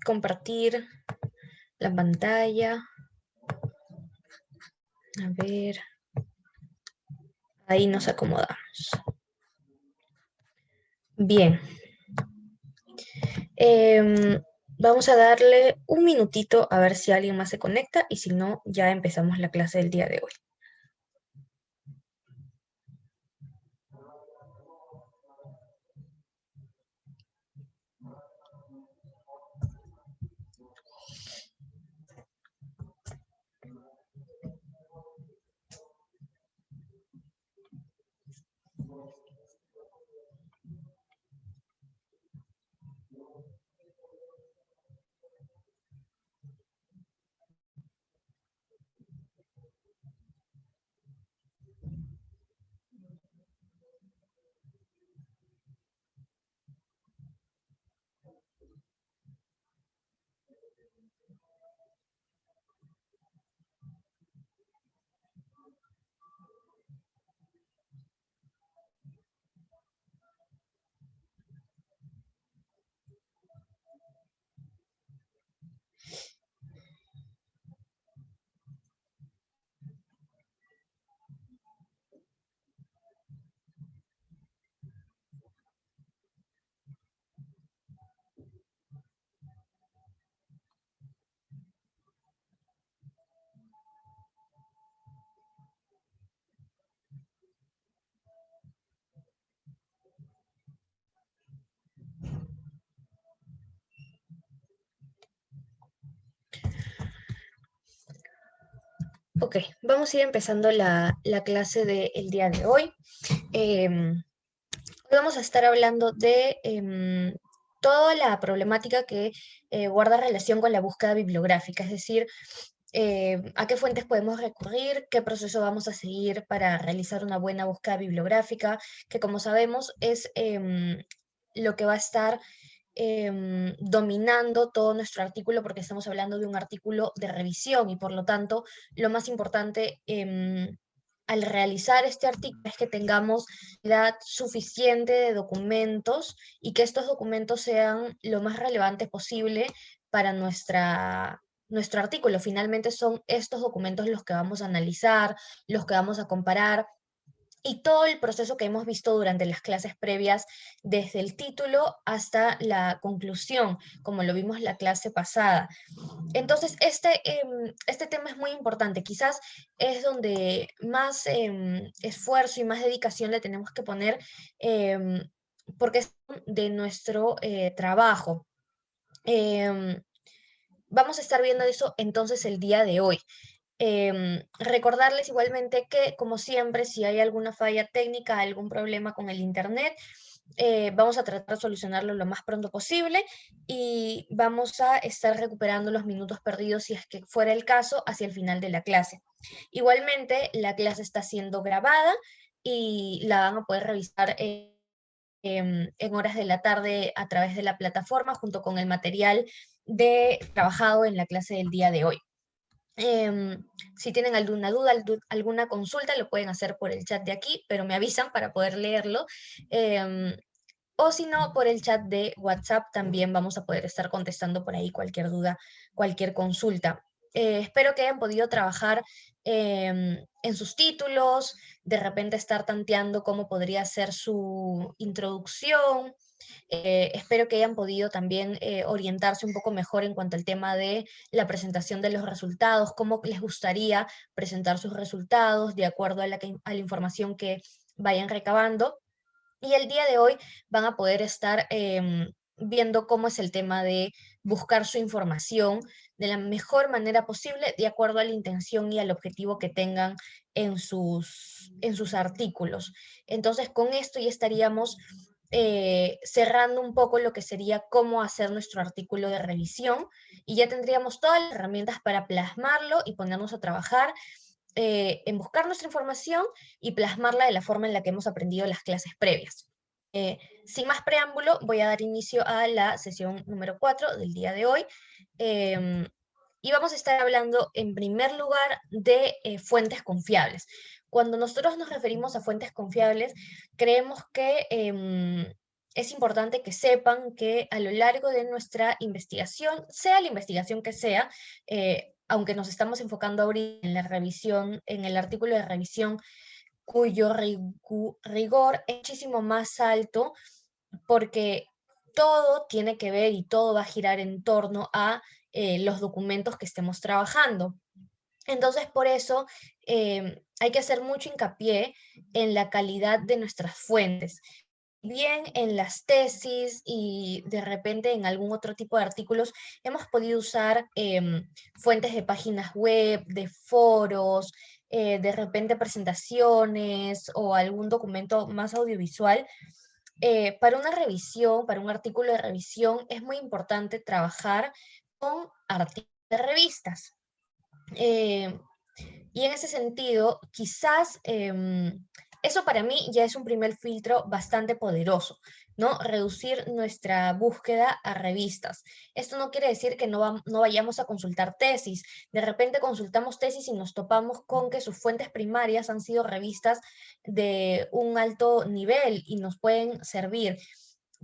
compartir la pantalla. A ver, ahí nos acomodamos. Bien. Vamos a darle un minutito a ver si alguien más se conecta y si no, ya empezamos la clase del día de hoy. Ok, vamos a ir empezando la clase del día de hoy. Hoy vamos a estar hablando de toda la problemática que guarda relación con la búsqueda bibliográfica, es decir, a qué fuentes podemos recurrir, qué proceso vamos a seguir para realizar una buena búsqueda bibliográfica, que como sabemos es lo que va a estar dominando todo nuestro artículo porque estamos hablando de un artículo de revisión y por lo tanto lo más importante al realizar este artículo es que tengamos la suficiente de documentos y que estos documentos sean lo más relevantes posible para nuestro artículo. Finalmente son estos documentos los que vamos a analizar, los que vamos a comparar y todo el proceso que hemos visto durante las clases previas, desde el título hasta la conclusión, como lo vimos la clase pasada. Entonces, este tema es muy importante. Quizás es donde más esfuerzo y más dedicación le tenemos que poner porque es de nuestro trabajo. Em, Vamos a estar viendo eso entonces el día de hoy. Recordarles igualmente que, como siempre, si hay alguna falla técnica, algún problema con el internet, vamos a tratar de solucionarlo lo más pronto posible y vamos a estar recuperando los minutos perdidos, si es que fuera el caso, hacia el final de la clase. Igualmente, la clase está siendo grabada y la van a poder revisar en horas de la tarde a través de la plataforma junto con el material trabajado en la clase del día de hoy. Si tienen alguna duda, alguna consulta, lo pueden hacer por el chat de aquí, pero me avisan para poder leerlo. O si no, por el chat de WhatsApp también vamos a poder estar contestando por ahí cualquier duda, cualquier consulta. Espero que hayan podido trabajar en sus títulos, de repente estar tanteando cómo podría ser su introducción. Espero que hayan podido también orientarse un poco mejor en cuanto al tema de la presentación de los resultados, cómo les gustaría presentar sus resultados de acuerdo a a la información que vayan recabando. Y el día de hoy van a poder estar viendo cómo es el tema de buscar su información de la mejor manera posible, de acuerdo a la intención y al objetivo que tengan en sus artículos. Entonces, con esto ya estaríamos cerrando un poco lo que sería cómo hacer nuestro artículo de revisión y ya tendríamos todas las herramientas para plasmarlo y ponernos a trabajar en buscar nuestra información y plasmarla de la forma en la que hemos aprendido en las clases previas. Sin más preámbulo, voy a dar inicio a la sesión número 4 del día de hoy. Y vamos a estar hablando en primer lugar de fuentes confiables. Cuando nosotros nos referimos a fuentes confiables, creemos que es importante que sepan que a lo largo de nuestra investigación, sea la investigación que sea, aunque nos estamos enfocando ahorita en la revisión, en el artículo de revisión, cuyo rigor es muchísimo más alto, porque todo tiene que ver y todo va a girar en torno a los documentos que estemos trabajando. Entonces, por eso hay que hacer mucho hincapié en la calidad de nuestras fuentes. Bien en las tesis y de repente en algún otro tipo de artículos hemos podido usar fuentes de páginas web, de foros, de repente presentaciones o algún documento más audiovisual. Para una revisión, para un artículo de revisión, es muy importante trabajar con artículos de revistas. Eh, y en ese sentido, quizás eso para mí ya es un primer filtro bastante poderoso, ¿no? Reducir nuestra búsqueda a revistas. Esto no quiere decir que no vayamos a consultar tesis. De repente consultamos tesis y nos topamos con que sus fuentes primarias han sido revistas de un alto nivel y nos pueden servir.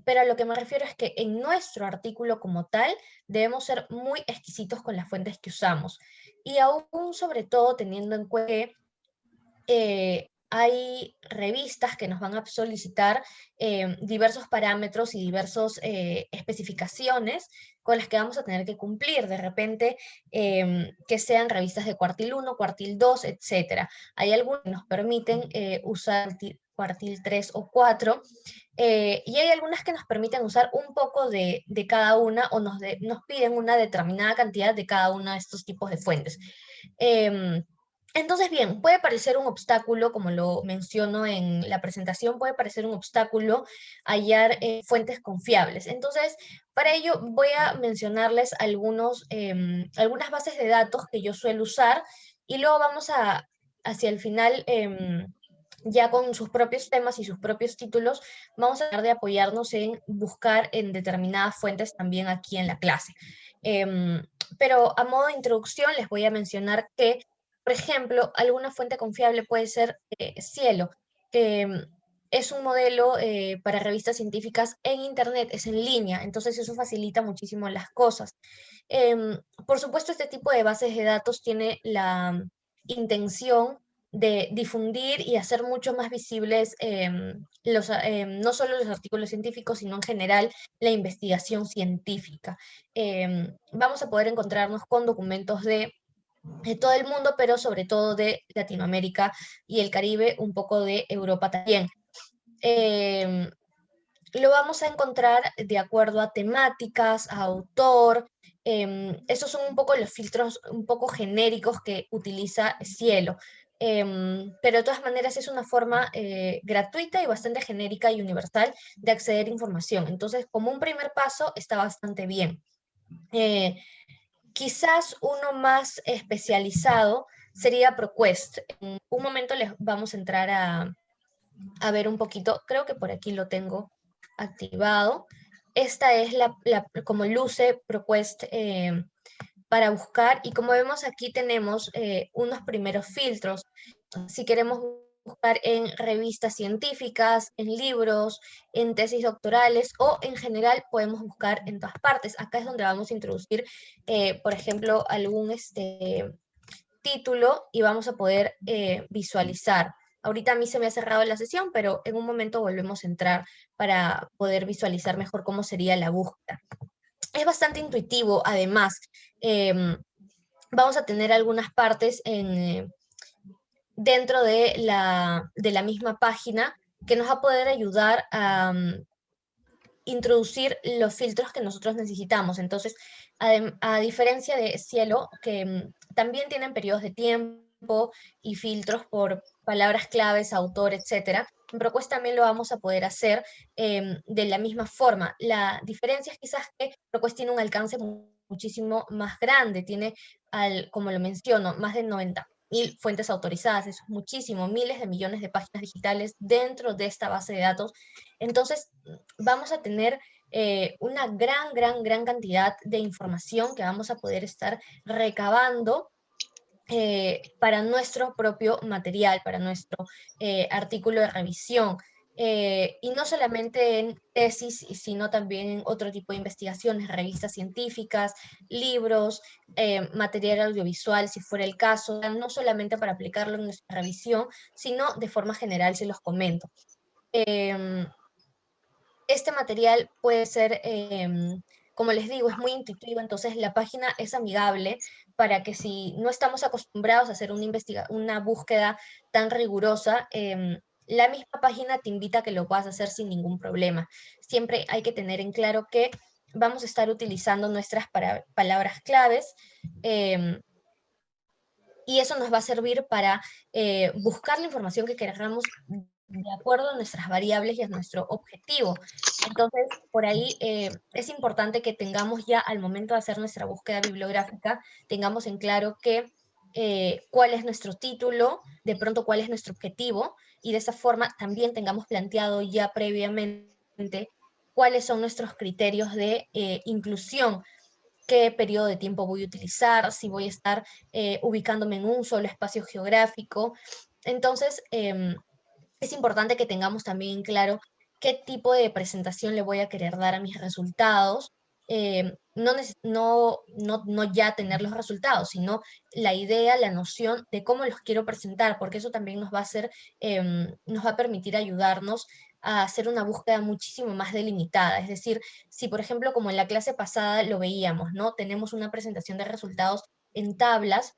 Pero a lo que me refiero es que en nuestro artículo como tal debemos ser muy exquisitos con las fuentes que usamos. Y aún sobre todo teniendo en cuenta que hay revistas que nos van a solicitar diversos parámetros y diversas especificaciones con las que vamos a tener que cumplir. De repente, que sean revistas de cuartil 1, cuartil 2, etcétera. Hay algunas que nos permiten usar cuartil 3 o 4, y hay algunas que nos permiten usar un poco de cada una o nos piden una determinada cantidad de cada una de estos tipos de fuentes. Entonces, bien, puede parecer un obstáculo, como lo menciono en la presentación, puede parecer un obstáculo hallar fuentes confiables. Entonces, para ello voy a mencionarles algunas bases de datos que yo suelo usar y luego hacia el final, ya con sus propios temas y sus propios títulos, vamos a tratar de apoyarnos en buscar en determinadas fuentes también aquí en la clase. Pero a modo de introducción les voy a mencionar que, por ejemplo, alguna fuente confiable puede ser Cielo, que es un modelo para revistas científicas en Internet, es en línea, entonces eso facilita muchísimo las cosas. Por supuesto, este tipo de bases de datos tiene la intención de difundir y hacer mucho más visibles no solo los artículos científicos, sino en general la investigación científica. Vamos a poder encontrarnos con documentos de todo el mundo, pero sobre todo de Latinoamérica y el Caribe, un poco de Europa también. Lo vamos a encontrar de acuerdo a temáticas, a autor. Esos son un poco los filtros un poco genéricos que utiliza Cielo. Pero de todas maneras es una forma gratuita y bastante genérica y universal de acceder a información. Entonces, como un primer paso, está bastante bien. Quizás uno más especializado sería ProQuest. En un momento les vamos a entrar a ver un poquito, creo que por aquí lo tengo activado. Esta es como luce ProQuest para buscar, y como vemos aquí tenemos unos primeros filtros. Si queremos buscar en revistas científicas, en libros, en tesis doctorales o en general podemos buscar en todas partes. Acá es donde vamos a introducir, por ejemplo, algún título y vamos a poder visualizar. Ahorita a mí se me ha cerrado la sesión, pero en un momento volvemos a entrar para poder visualizar mejor cómo sería la búsqueda. Es bastante intuitivo, además. Vamos a tener algunas partes dentro de la misma página que nos va a poder ayudar a introducir los filtros que nosotros necesitamos. Entonces, a diferencia de Cielo, que también tienen periodos de tiempo y filtros por palabras claves, autor, etcétera, en ProQuest también lo vamos a poder hacer de la misma forma. La diferencia es quizás que ProQuest tiene un alcance muchísimo más grande, tiene, como lo menciono, más de 90.000 fuentes autorizadas, eso es muchísimo, miles de millones de páginas digitales dentro de esta base de datos. Entonces, vamos a tener una gran cantidad de información que vamos a poder estar recabando para nuestro propio material, para nuestro artículo de revisión. y no solamente en tesis, sino también en otro tipo de investigaciones, revistas científicas, libros, material audiovisual, si fuera el caso, no solamente para aplicarlo en nuestra revisión, sino de forma general, se los comento. Em, este material puede ser, como les digo, es muy intuitivo, entonces la página es amigable para que si no estamos acostumbrados a hacer una búsqueda tan rigurosa, la misma página te invita a que lo puedas hacer sin ningún problema. Siempre hay que tener en claro que vamos a estar utilizando nuestras palabras claves, em, y eso nos va a servir para buscar la información que queramos de acuerdo a nuestras variables y a nuestro objetivo. Entonces, por ahí es importante que tengamos ya al momento de hacer nuestra búsqueda bibliográfica, tengamos en claro que cuál es nuestro título, de pronto cuál es nuestro objetivo, y de esa forma también tengamos planteado ya previamente cuáles son nuestros criterios de inclusión, qué periodo de tiempo voy a utilizar, si voy a estar ubicándome en un solo espacio geográfico. Entonces, es importante que tengamos también en claro qué tipo de presentación le voy a querer dar a mis resultados. No ya tener los resultados, sino la idea, la noción de cómo los quiero presentar, porque eso también nos va a hacer, nos va a permitir ayudarnos a hacer una búsqueda muchísimo más delimitada. Es decir, si por ejemplo, como en la clase pasada lo veíamos, ¿no? Tenemos una presentación de resultados en tablas,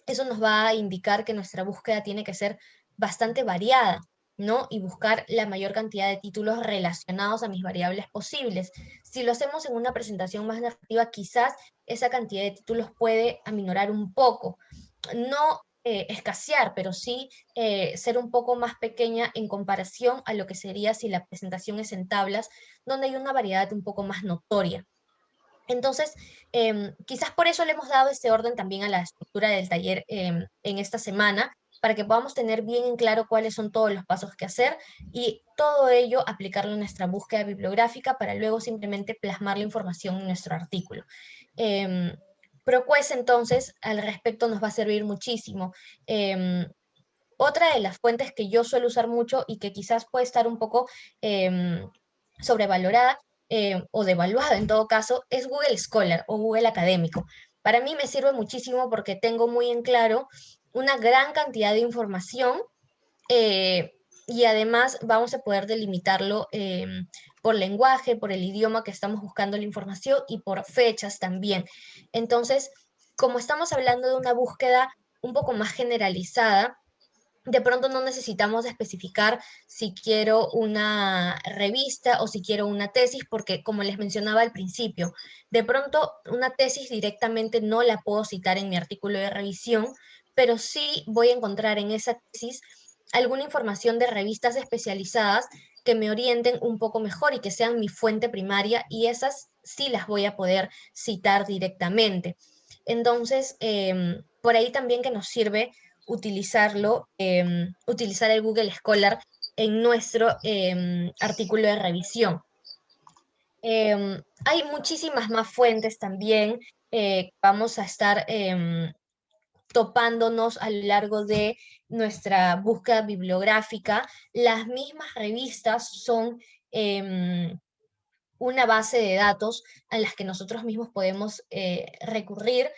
eso nos va a indicar que nuestra búsqueda tiene que ser bastante variada, ¿no? Y buscar la mayor cantidad de títulos relacionados a mis variables posibles. Si lo hacemos en una presentación más narrativa, quizás esa cantidad de títulos puede aminorar un poco. No escasear, pero sí ser un poco más pequeña en comparación a lo que sería si la presentación es en tablas, donde hay una variedad un poco más notoria. Entonces, quizás por eso le hemos dado este orden también a la estructura del taller en esta semana, para que podamos tener bien en claro cuáles son todos los pasos que hacer y todo ello aplicarlo en nuestra búsqueda bibliográfica para luego simplemente plasmar la información en nuestro artículo. Em, ProQuest entonces al respecto nos va a servir muchísimo. Em, Otra de las fuentes que yo suelo usar mucho y que quizás puede estar un poco sobrevalorada o devaluada en todo caso es Google Scholar o Google Académico. Para mí me sirve muchísimo porque tengo muy en claro una gran cantidad de información, eh, y además vamos a poder delimitarlo por lenguaje, por el idioma que estamos buscando la información y por fechas también. Entonces, como estamos hablando de una búsqueda un poco más generalizada, de pronto no necesitamos especificar si quiero una revista o si quiero una tesis, porque como les mencionaba al principio, de pronto una tesis directamente no la puedo citar en mi artículo de revisión, pero sí voy a encontrar en esa tesis alguna información de revistas especializadas que me orienten un poco mejor y que sean mi fuente primaria, y esas sí las voy a poder citar directamente. Entonces, por ahí también que nos sirve utilizarlo, utilizar el Google Scholar en nuestro artículo de revisión. Hay muchísimas más fuentes también. Vamos a estar topándonos a lo largo de nuestra búsqueda bibliográfica. Las mismas revistas son una base de datos a las que nosotros mismos podemos recurrir.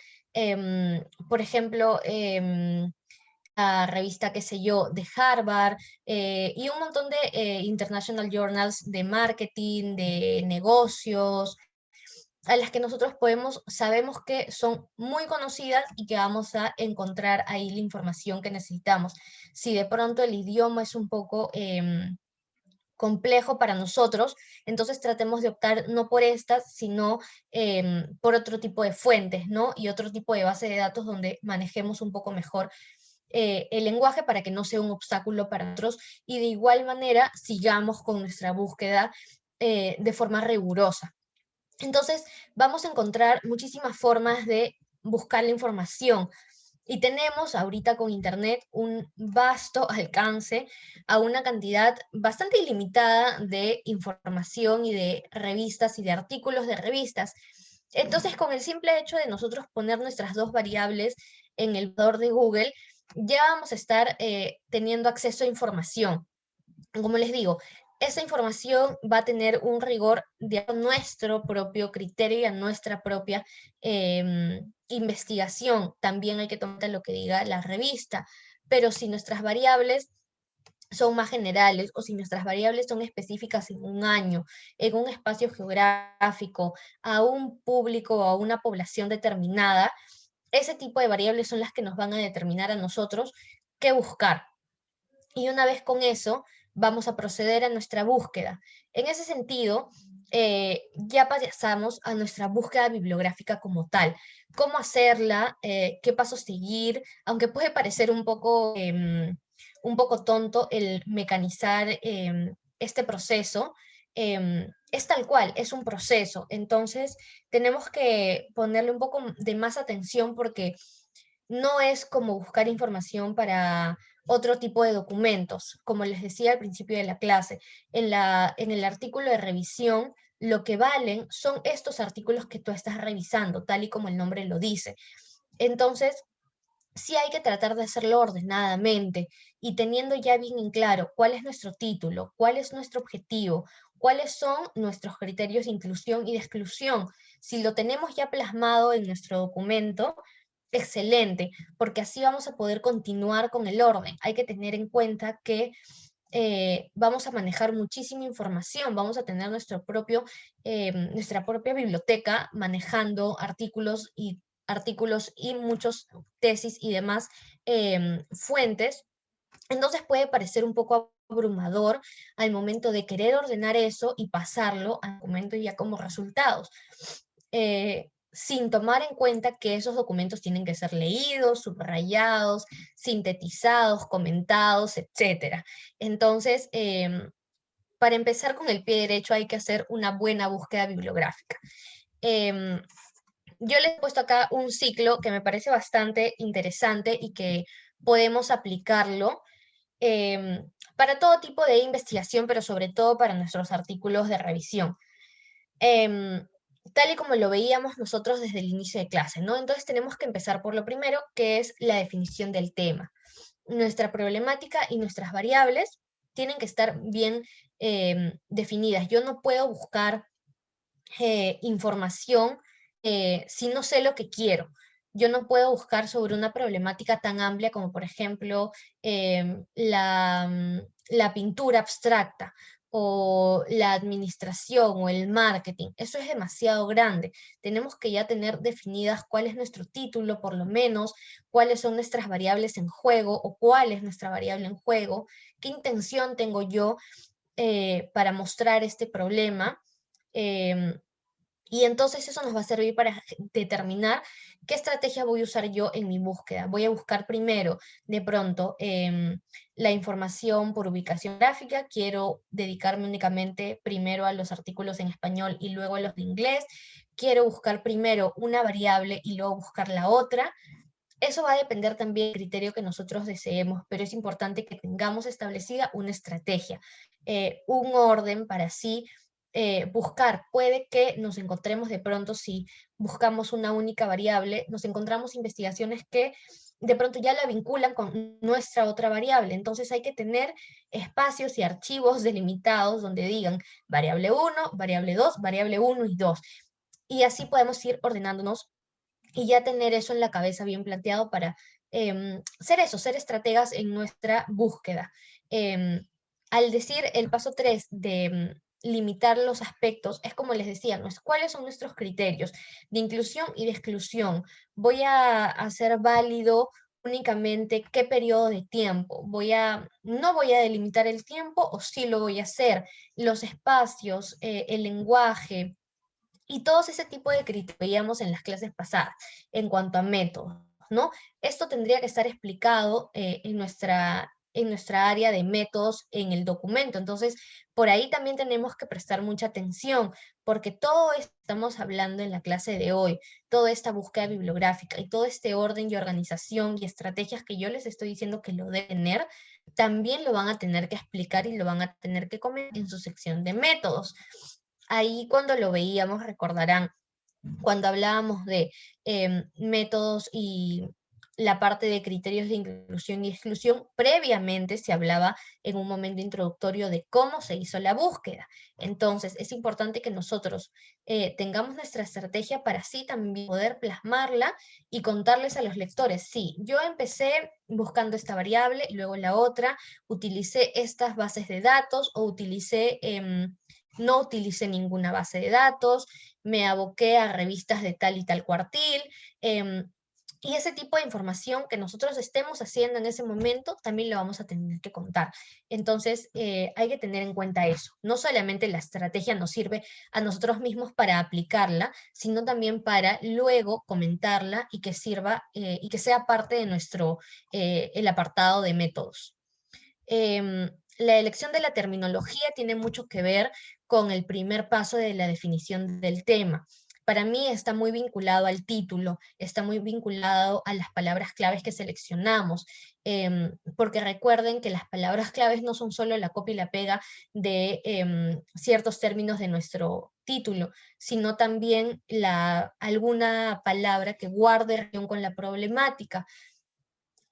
Por ejemplo, la revista, qué sé yo, de Harvard, y un montón de international journals de marketing, de negocios, a las que nosotros sabemos que son muy conocidas y que vamos a encontrar ahí la información que necesitamos. Si de pronto el idioma es un poco complejo para nosotros, entonces tratemos de optar no por estas, sino por otro tipo de fuentes, ¿no? Y otro tipo de base de datos donde manejemos un poco mejor el lenguaje para que no sea un obstáculo para nosotros, y de igual manera sigamos con nuestra búsqueda de forma rigurosa. Entonces, vamos a encontrar muchísimas formas de buscar la información. Y tenemos ahorita con Internet un vasto alcance a una cantidad bastante ilimitada de información y de revistas y de artículos de revistas. Entonces, con el simple hecho de nosotros poner nuestras dos variables en el buscador de Google, ya vamos a estar teniendo acceso a información. Como les digo, esa información va a tener un rigor de nuestro propio criterio y a nuestra propia investigación. También hay que tomar lo que diga la revista, pero si nuestras variables son más generales o si nuestras variables son específicas en un año, en un espacio geográfico, a un público o a una población determinada, ese tipo de variables son las que nos van a determinar a nosotros qué buscar. Y una vez con eso, vamos a proceder a nuestra búsqueda. En ese sentido, ya pasamos a nuestra búsqueda bibliográfica como tal. ¿Cómo hacerla? ¿Qué pasos seguir? Aunque puede parecer un poco tonto el mecanizar este proceso, es tal cual, es un proceso. Entonces, tenemos que ponerle un poco de más atención porque no es como buscar información para otro tipo de documentos. Como les decía al principio de la clase, en el artículo de revisión, lo que valen son estos artículos que tú estás revisando, tal y como el nombre lo dice. Entonces, sí hay que tratar de hacerlo ordenadamente y teniendo ya bien en claro cuál es nuestro título, cuál es nuestro objetivo, cuáles son nuestros criterios de inclusión y de exclusión. Si lo tenemos ya plasmado en nuestro documento, excelente, porque así vamos a poder continuar con el orden. Hay que tener en cuenta que vamos a manejar muchísima información, vamos a tener nuestra propia biblioteca manejando artículos y muchos tesis y demás fuentes. Entonces puede parecer un poco abrumador al momento de querer ordenar eso y pasarlo al documento ya como resultados. Sin tomar en cuenta que esos documentos tienen que ser leídos, subrayados, sintetizados, comentados, etcétera. Entonces, para empezar con el pie derecho hay que hacer una buena búsqueda bibliográfica. Em, yo les he puesto acá un ciclo que me parece bastante interesante y que podemos aplicarlo para todo tipo de investigación, pero sobre todo para nuestros artículos de revisión. Em, Tal y como lo veíamos nosotros desde el inicio de clase, ¿no? Entonces tenemos que empezar por lo primero, que es la definición del tema. Nuestra problemática y nuestras variables tienen que estar bien definidas. Yo no puedo buscar información si no sé lo que quiero. Yo no puedo buscar sobre una problemática tan amplia como, por ejemplo, la pintura abstracta o la administración o el marketing. Eso es demasiado grande. Tenemos que ya tener definidas cuál es nuestro título, por lo menos, cuáles son nuestras variables en juego o cuál es nuestra variable en juego, qué intención tengo yo para mostrar este problema. em, y entonces eso nos va a servir para determinar qué estrategia voy a usar yo en mi búsqueda. Voy a buscar primero, de pronto, la información por ubicación gráfica. Quiero dedicarme únicamente primero a los artículos en español y luego a los de inglés. Quiero buscar primero una variable y luego buscar la otra. Eso va a depender también del criterio que nosotros deseemos, pero es importante que tengamos establecida una estrategia, un orden para así buscar. Puede que nos encontremos de pronto, si buscamos una única variable, nos encontramos investigaciones que de pronto ya la vinculan con nuestra otra variable. Entonces hay que tener espacios y archivos delimitados donde digan variable 1, variable 2, variable 1 y 2. Y así podemos ir ordenándonos y ya tener eso en la cabeza bien planteado para ser estrategas en nuestra búsqueda. Em, Al decir el paso 3 de limitar los aspectos, es como les decía, ¿cuáles son nuestros criterios de inclusión y de exclusión? Voy a hacer válido únicamente qué periodo de tiempo. No voy a delimitar el tiempo o sí lo voy a hacer. Los espacios, el lenguaje, y todos ese tipo de criterios que veíamos en las clases pasadas en cuanto a métodos, ¿no? Esto tendría que estar explicado en nuestra área de métodos en el documento. Entonces, por ahí también tenemos que prestar mucha atención, porque todo esto que estamos hablando en la clase de hoy, toda esta búsqueda bibliográfica y todo este orden y organización y estrategias que yo les estoy diciendo que lo deben tener, también lo van a tener que explicar y lo van a tener que comentar en su sección de métodos. Ahí cuando lo veíamos, recordarán, cuando hablábamos de métodos y la parte de criterios de inclusión y exclusión, previamente se hablaba en un momento introductorio de cómo se hizo la búsqueda. Entonces, es importante que nosotros tengamos nuestra estrategia para así también poder plasmarla y contarles a los lectores, sí, yo empecé buscando esta variable, luego la otra, utilicé estas bases de datos o no utilicé ninguna base de datos, me aboqué a revistas de tal y tal cuartil, y ese tipo de información que nosotros estemos haciendo en ese momento, también lo vamos a tener que contar. Entonces, hay que tener en cuenta eso. No solamente la estrategia nos sirve a nosotros mismos para aplicarla, sino también para luego comentarla y que sirva y que sea parte de nuestro, el apartado de métodos. La elección de la terminología tiene mucho que ver con el primer paso de la definición del tema. Para mí está muy vinculado al título, está muy vinculado a las palabras claves que seleccionamos, porque recuerden que las palabras claves no son solo la copia y la pega de ciertos términos de nuestro título, sino también alguna palabra que guarde relación con la problemática.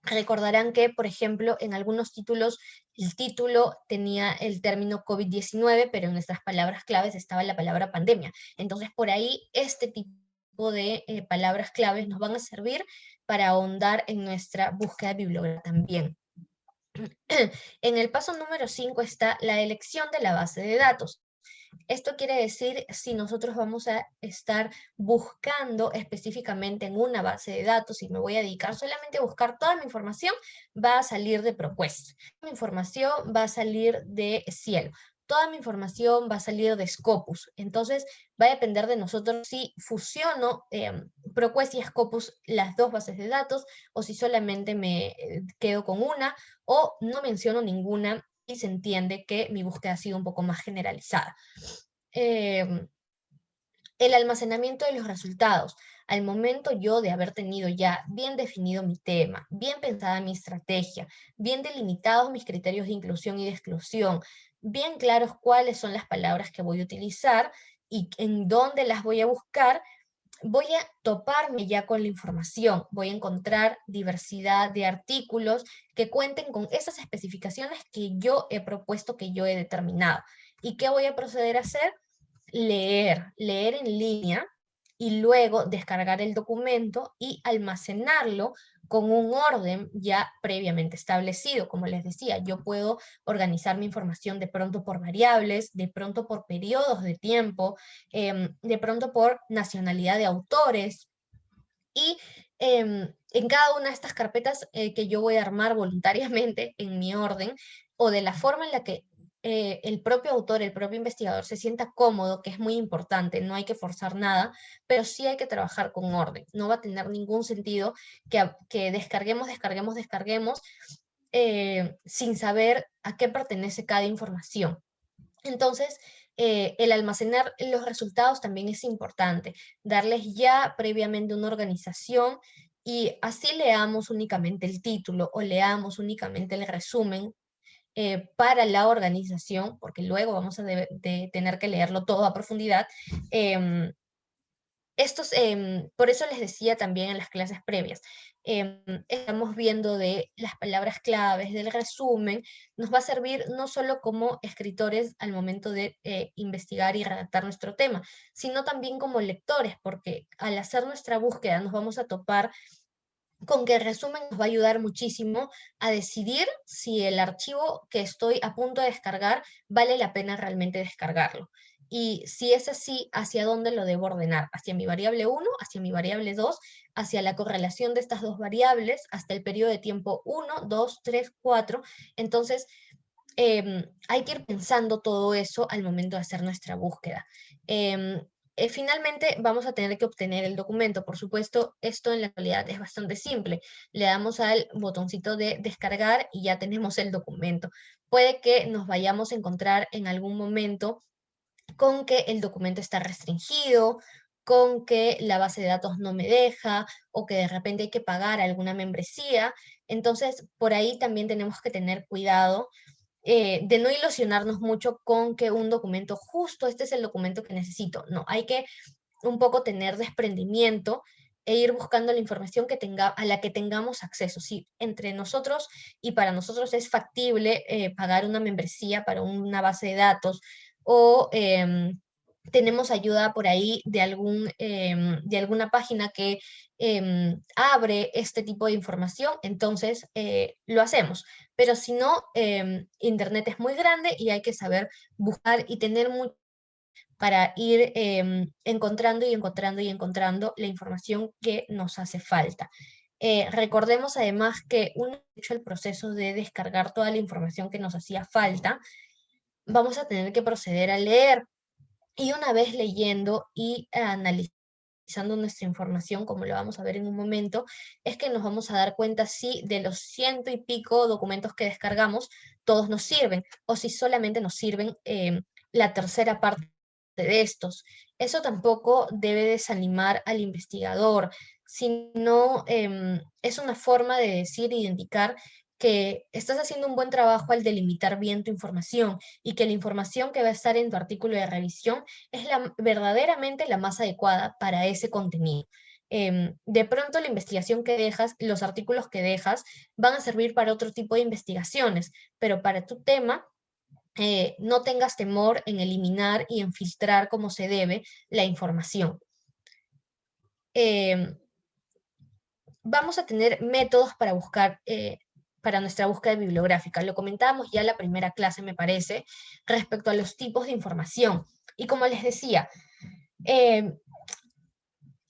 Recordarán que, por ejemplo, en algunos títulos, el título tenía el término COVID-19, pero en nuestras palabras claves estaba la palabra pandemia. Entonces, por ahí, este tipo de palabras claves nos van a servir para ahondar en nuestra búsqueda bibliográfica también. En el paso número 5 está la elección de la base de datos. Esto quiere decir si nosotros vamos a estar buscando específicamente en una base de datos y me voy a dedicar solamente a buscar toda mi información, va a salir de ProQuest. Mi información va a salir de Cielo. Toda mi información va a salir de Scopus. Entonces, va a depender de nosotros si fusiono ProQuest y Scopus, las dos bases de datos, o si solamente me quedo con una, o no menciono ninguna y se entiende que mi búsqueda ha sido un poco más generalizada. Eh, el almacenamiento de los resultados. Al momento yo de haber tenido ya bien definido mi tema, bien pensada mi estrategia, bien delimitados mis criterios de inclusión y de exclusión, bien claros cuáles son las palabras que voy a utilizar y en dónde las voy a buscar, voy a toparme ya con la información, voy a encontrar diversidad de artículos que cuenten con esas especificaciones que yo he propuesto, que yo he determinado. ¿Y qué voy a proceder a hacer? Leer en línea y luego descargar el documento y almacenarlo con un orden ya previamente establecido. Como les decía, yo puedo organizar mi información de pronto por variables, de pronto por periodos de tiempo, de pronto por nacionalidad de autores, y en cada una de estas carpetas que yo voy a armar voluntariamente en mi orden o de la forma en la que el propio autor, el propio investigador se sienta cómodo, que es muy importante, no hay que forzar nada, pero sí hay que trabajar con orden. No va a tener ningún sentido que descarguemos sin saber a qué pertenece cada información. Entonces, el almacenar los resultados también es importante, darles ya previamente una organización y así leamos únicamente el título o leamos únicamente el resumen para la organización, porque luego vamos a de tener que leerlo todo a profundidad. em, por eso les decía también en las clases previas, estamos viendo de las palabras claves, del resumen, nos va a servir no solo como escritores al momento de investigar y redactar nuestro tema, sino también como lectores, porque al hacer nuestra búsqueda nos vamos a topar con que el resumen nos va a ayudar muchísimo a decidir si el archivo que estoy a punto de descargar vale la pena realmente descargarlo. Y si es así, ¿hacia dónde lo debo ordenar? ¿Hacia mi variable 1, hacia mi variable 2, hacia la correlación de estas dos variables, hasta el periodo de tiempo 1, 2, 3, 4? Entonces, hay que ir pensando todo eso al momento de hacer nuestra búsqueda. Em, Finalmente vamos a tener que obtener el documento. Por supuesto, esto en la realidad es bastante simple. Le damos al botoncito de descargar y ya tenemos el documento. Puede que nos vayamos a encontrar en algún momento con que el documento está restringido, con que la base de datos no me deja o que de repente hay que pagar alguna membresía. Entonces, por ahí también tenemos que tener cuidado de no ilusionarnos mucho con que un documento, justo este es el documento que necesito. No, hay que un poco tener desprendimiento e ir buscando la información a la que tengamos acceso. Si entre nosotros y para nosotros es factible pagar una membresía para una base de datos o tenemos ayuda por ahí de alguna página que abre este tipo de información, entonces lo hacemos. Pero si no, Internet es muy grande y hay que saber buscar y tener mucho para ir encontrando y encontrando y encontrando la información que nos hace falta. Recordemos además que una vez hecho el proceso de descargar toda la información que nos hacía falta, vamos a tener que proceder a leer. Y una vez leyendo y analizando nuestra información, como lo vamos a ver en un momento, es que nos vamos a dar cuenta si de los ciento y pico documentos que descargamos, todos nos sirven, o si solamente nos sirven la tercera parte de estos. Eso tampoco debe desanimar al investigador, sino es una forma de decir e indicar que estás haciendo un buen trabajo al delimitar bien tu información y que la información que va a estar en tu artículo de revisión es verdaderamente la más adecuada para ese contenido. De pronto la investigación que dejas, los artículos que dejas, van a servir para otro tipo de investigaciones, pero para tu tema no tengas temor en eliminar y en filtrar como se debe la información. Vamos a tener métodos para buscar, para nuestra búsqueda bibliográfica. Lo comentábamos ya en la primera clase, me parece, respecto a los tipos de información. Y como les decía,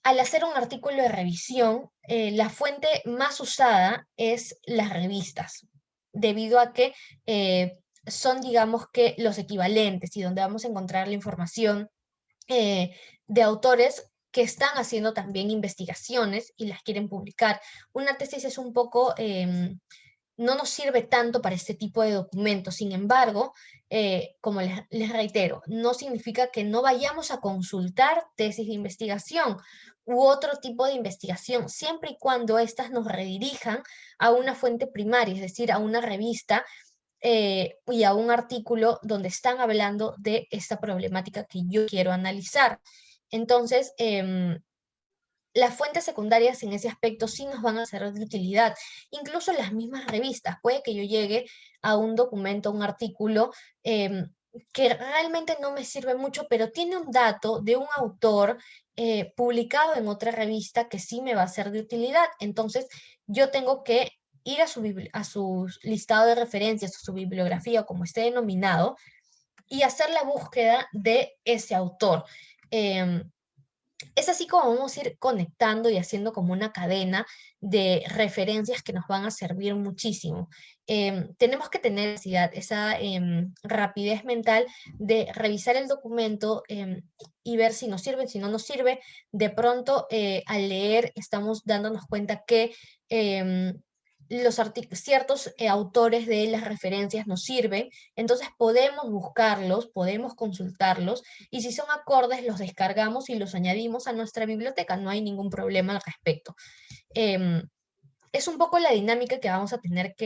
al hacer un artículo de revisión, la fuente más usada es las revistas, debido a que son, digamos que, los equivalentes y donde vamos a encontrar la información de autores que están haciendo también investigaciones y las quieren publicar. Una tesis es un poco no nos sirve tanto para este tipo de documentos. Sin embargo, como les reitero, no significa que no vayamos a consultar tesis de investigación u otro tipo de investigación, siempre y cuando éstas nos redirijan a una fuente primaria, es decir, a una revista y a un artículo donde están hablando de esta problemática que yo quiero analizar. Entonces, las fuentes secundarias en ese aspecto sí nos van a ser de utilidad. Incluso las mismas revistas. Puede que yo llegue a un documento, un artículo que realmente no me sirve mucho, pero tiene un dato de un autor publicado en otra revista que sí me va a ser de utilidad. Entonces, yo tengo que ir a su listado de referencias, a su bibliografía, o como esté denominado, y hacer la búsqueda de ese autor. Es así como vamos a ir conectando y haciendo como una cadena de referencias que nos van a servir muchísimo. Tenemos que tener esa rapidez mental de revisar el documento y ver si nos sirve, si no nos sirve. De pronto, al leer, estamos dándonos cuenta que ciertos autores de las referencias nos sirven, entonces podemos buscarlos, podemos consultarlos y si son acordes los descargamos y los añadimos a nuestra biblioteca, no hay ningún problema al respecto. Es un poco la dinámica que vamos a tener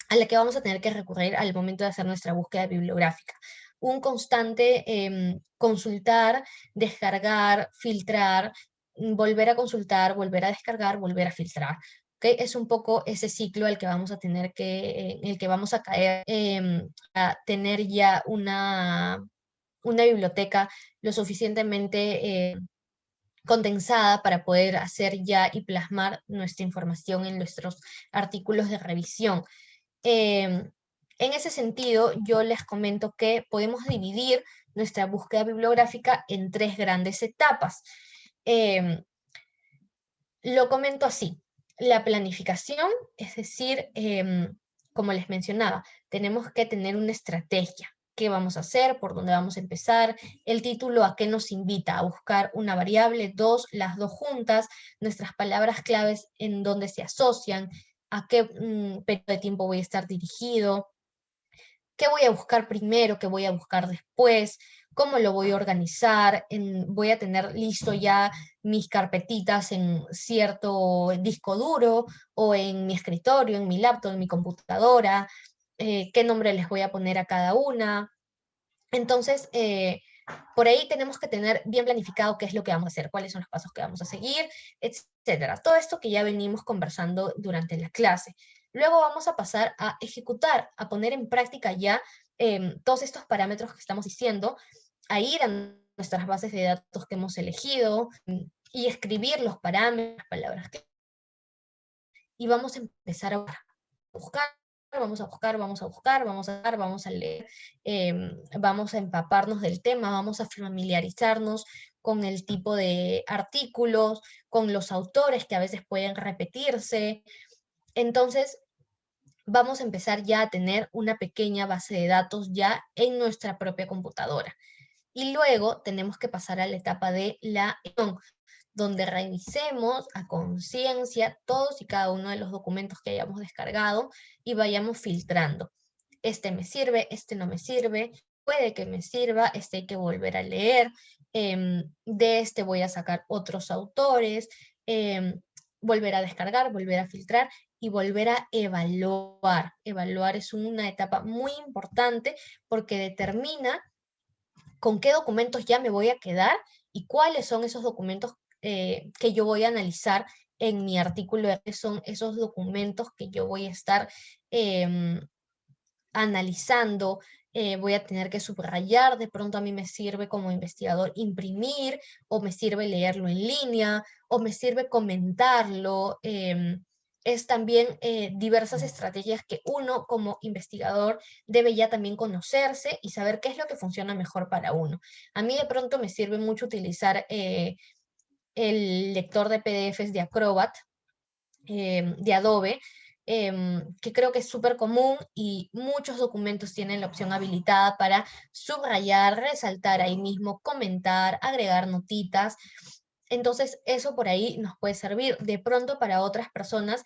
a la que vamos a tener que recurrir al momento de hacer nuestra búsqueda bibliográfica. Un constante consultar, descargar, filtrar, volver a consultar, volver a descargar, volver a filtrar. ¿Okay? Es un poco ese ciclo al que vamos a tener en el que vamos a caer a tener ya una biblioteca lo suficientemente condensada para poder hacer ya y plasmar nuestra información en nuestros artículos de revisión. En ese sentido, yo les comento que podemos dividir nuestra búsqueda bibliográfica en tres grandes etapas. Lo comento así, la planificación, es decir, como les mencionaba, tenemos que tener una estrategia. ¿Qué vamos a hacer? ¿Por dónde vamos a empezar? El título a qué nos invita a buscar una variable, las dos juntas, nuestras palabras claves en dónde se asocian, a qué periodo de tiempo voy a estar dirigido, qué voy a buscar primero, qué voy a buscar después, cómo lo voy a organizar, voy a tener listo ya mis carpetitas en cierto disco duro o en mi escritorio, en mi laptop, en mi computadora, qué nombre les voy a poner a cada una. Entonces, Por ahí tenemos que tener bien planificado qué es lo que vamos a hacer, cuáles son los pasos que vamos a seguir, etcétera. Todo esto que ya venimos conversando durante la clase. Luego vamos a pasar a ejecutar, a poner en práctica ya todos estos parámetros que estamos diciendo, a ir a nuestras bases de datos que hemos elegido y escribir los parámetros, las palabras que... Y vamos a empezar a buscar, vamos a buscar, vamos a buscar, vamos a leer, vamos a empaparnos del tema, vamos a familiarizarnos con el tipo de artículos, con los autores que a veces pueden repetirse. Entonces, vamos a empezar ya a tener una pequeña base de datos ya en nuestra propia computadora. Y luego tenemos que pasar a la etapa de la edición, donde revisemos a conciencia todos y cada uno de los documentos que hayamos descargado y vayamos filtrando. Este me sirve, este no me sirve, puede que me sirva, este hay que volver a leer, de este voy a sacar otros autores, volver a descargar, volver a filtrar y volver a evaluar. Evaluar es una etapa muy importante porque determina con qué documentos ya me voy a quedar y cuáles son esos documentos que yo voy a analizar en mi artículo, son esos documentos que yo voy a estar analizando, voy a tener que subrayar, de pronto a mí me sirve como investigador imprimir, o me sirve leerlo en línea, o me sirve comentarlo. Es también diversas estrategias que uno como investigador debe ya también conocerse y saber qué es lo que funciona mejor para uno. A mí de pronto me sirve mucho utilizar el lector de PDFs de Acrobat, de Adobe, que creo que es súper común y muchos documentos tienen la opción habilitada para subrayar, resaltar ahí mismo, comentar, agregar notitas. Entonces, eso por ahí nos puede servir. De pronto, para otras personas,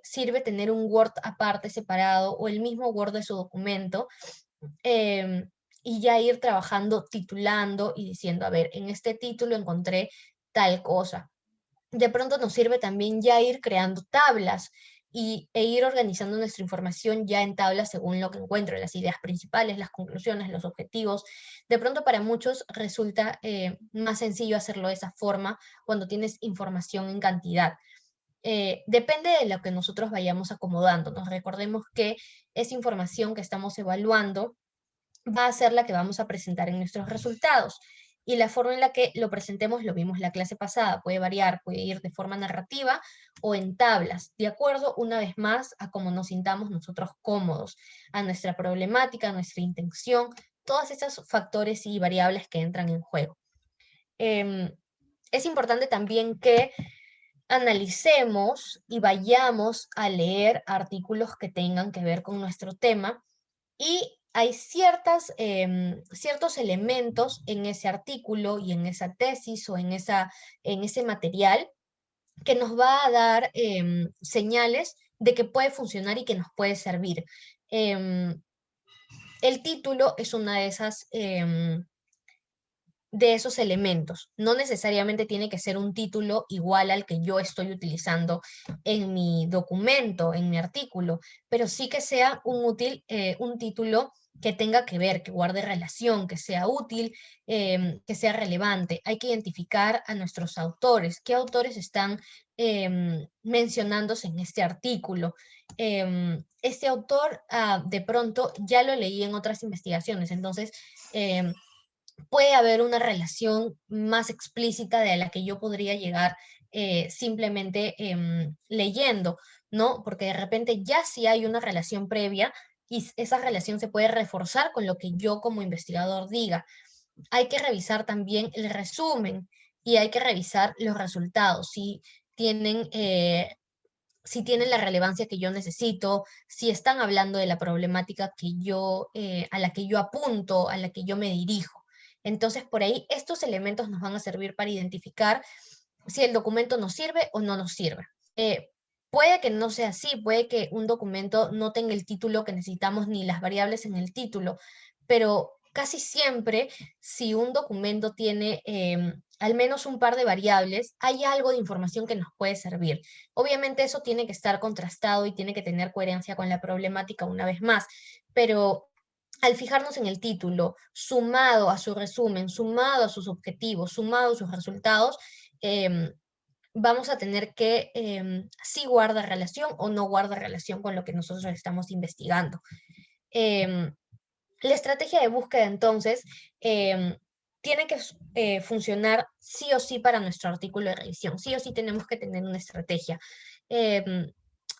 sirve tener un Word aparte, separado, o el mismo Word de su documento, y ya ir trabajando, titulando y diciendo, a ver, en este título encontré tal cosa. De pronto nos sirve también ya ir creando tablas e ir organizando nuestra información ya en tablas según lo que encuentro, las ideas principales, las conclusiones, los objetivos. De pronto para muchos resulta más sencillo hacerlo de esa forma cuando tienes información en cantidad. Depende de lo que nosotros vayamos acomodando. Nos recordemos que esa información que estamos evaluando va a ser la que vamos a presentar en nuestros resultados. Y la forma en la que lo presentemos, lo vimos la clase pasada, puede variar, puede ir de forma narrativa o en tablas, de acuerdo una vez más a cómo nos sintamos nosotros cómodos, a nuestra problemática, a nuestra intención, todos esos factores y variables que entran en juego. Es importante también que analicemos y vayamos a leer artículos que tengan que ver con nuestro tema, y hay ciertos elementos en ese artículo y en esa tesis o en ese material que nos va a dar señales de que puede funcionar y que nos puede servir. El título es una de esos elementos. No necesariamente tiene que ser un título igual al que yo estoy utilizando en mi documento, en mi artículo, pero sí que sea un título que tenga que ver, que guarde relación, que sea útil, que sea relevante. Hay que identificar a nuestros autores, qué autores están mencionándose en este artículo. Este autor, de pronto, ya lo leí en otras investigaciones, entonces puede haber una relación más explícita de la que yo podría llegar simplemente leyendo, ¿no? Porque de repente ya sí hay una relación previa y esa relación se puede reforzar con lo que yo como investigador diga. Hay que revisar también el resumen y hay que revisar los resultados, tienen... si tienen la relevancia que yo necesito, si están hablando de la problemática a la que yo apunto, a la que yo me dirijo. Entonces, por ahí, estos elementos nos van a servir para identificar si el documento nos sirve o no nos sirve. Puede que no sea así, puede que un documento no tenga el título que necesitamos ni las variables en el título, pero casi siempre, si un documento tiene al menos un par de variables, hay algo de información que nos puede servir. Obviamente eso tiene que estar contrastado y tiene que tener coherencia con la problemática una vez más, pero al fijarnos en el título, sumado a su resumen, sumado a sus objetivos, sumado a sus resultados, em, vamos a tener que si guarda relación o no guarda relación con lo que nosotros estamos investigando. Em, la estrategia de búsqueda, entonces, tiene que funcionar sí o sí para nuestro artículo de revisión. Sí o sí tenemos que tener una estrategia. Em,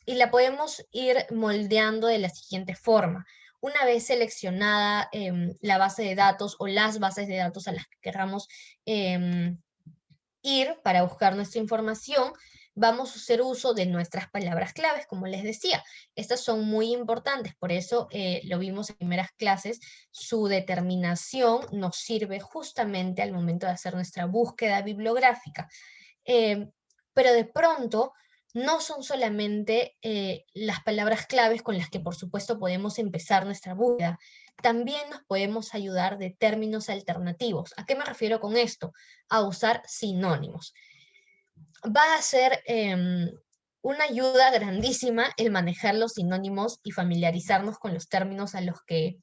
y la podemos ir moldeando de la siguiente forma. Una vez seleccionada la base de datos o las bases de datos a las que queramos em, ir para buscar nuestra información, vamos a hacer uso de nuestras palabras claves, como les decía. Estas son muy importantes, por eso lo vimos en primeras clases, su determinación nos sirve justamente al momento de hacer nuestra búsqueda bibliográfica. Eh, pero de pronto no son solamente las palabras claves con las que por supuesto podemos empezar nuestra búsqueda. También nos podemos ayudar de términos alternativos. ¿A qué me refiero con esto? A usar sinónimos. Va a ser una ayuda grandísima el manejar los sinónimos y familiarizarnos con los términos a los que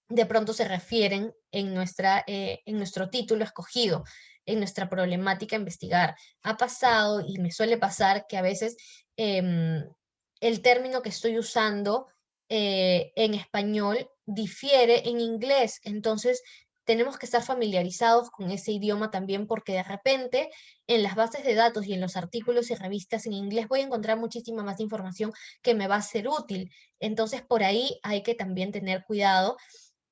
de pronto se refieren en nuestro título escogido, en nuestra problemática a investigar. Ha pasado y me suele pasar que a veces el término que estoy usando en español difiere en inglés, entonces tenemos que estar familiarizados con ese idioma también porque de repente en las bases de datos y en los artículos y revistas en inglés voy a encontrar muchísima más información que me va a ser útil. Entonces por ahí hay que también tener cuidado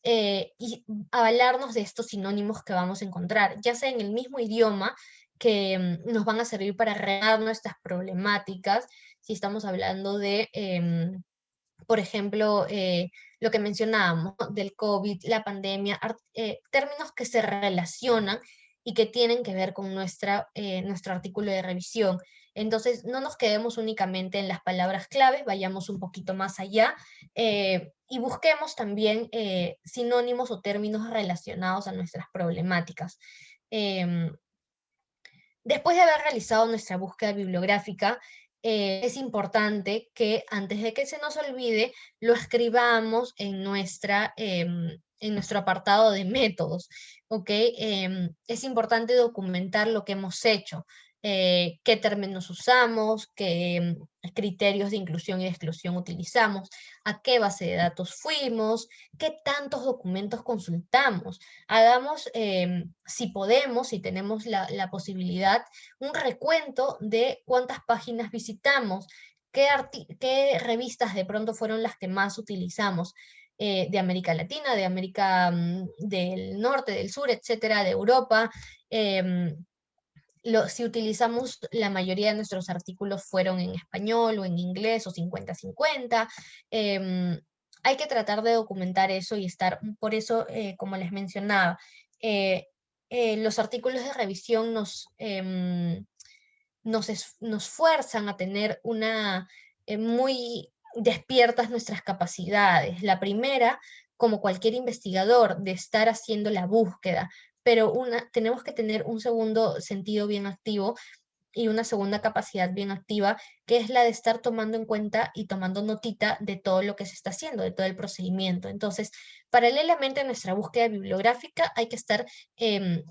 y avalarnos de estos sinónimos que vamos a encontrar, ya sea en el mismo idioma que nos van a servir para arreglar nuestras problemáticas, si estamos hablando de, por ejemplo, lo que mencionábamos, ¿no? Del COVID, la pandemia, términos que se relacionan y que tienen que ver con nuestro artículo de revisión. Entonces, no nos quedemos únicamente en las palabras claves, vayamos un poquito más allá y busquemos también sinónimos o términos relacionados a nuestras problemáticas. Em, Después de haber realizado nuestra búsqueda bibliográfica, es importante que antes de que se nos olvide, lo escribamos en nuestro apartado de métodos, ¿ok? Es importante documentar lo que hemos hecho, qué términos usamos, qué criterios de inclusión y de exclusión utilizamos, a qué base de datos fuimos, qué tantos documentos consultamos. Hagamos, si podemos, si tenemos la posibilidad, un recuento de cuántas páginas visitamos, qué revistas de pronto fueron las que más utilizamos, de América Latina, de América del Norte, del Sur, etcétera, de Europa. Si utilizamos la mayoría de nuestros artículos fueron en español o en inglés o 50-50. Hay que tratar de documentar eso y estar, por eso, como les mencionaba, eh, los artículos de revisión nos fuerzan a tener muy despiertas nuestras capacidades. La primera, como cualquier investigador, de estar haciendo la búsqueda, pero tenemos que tener un segundo sentido bien activo y una segunda capacidad bien activa, que es la de estar tomando en cuenta y tomando notita de todo lo que se está haciendo, de todo el procedimiento. Entonces, paralelamente a nuestra búsqueda bibliográfica, hay que estar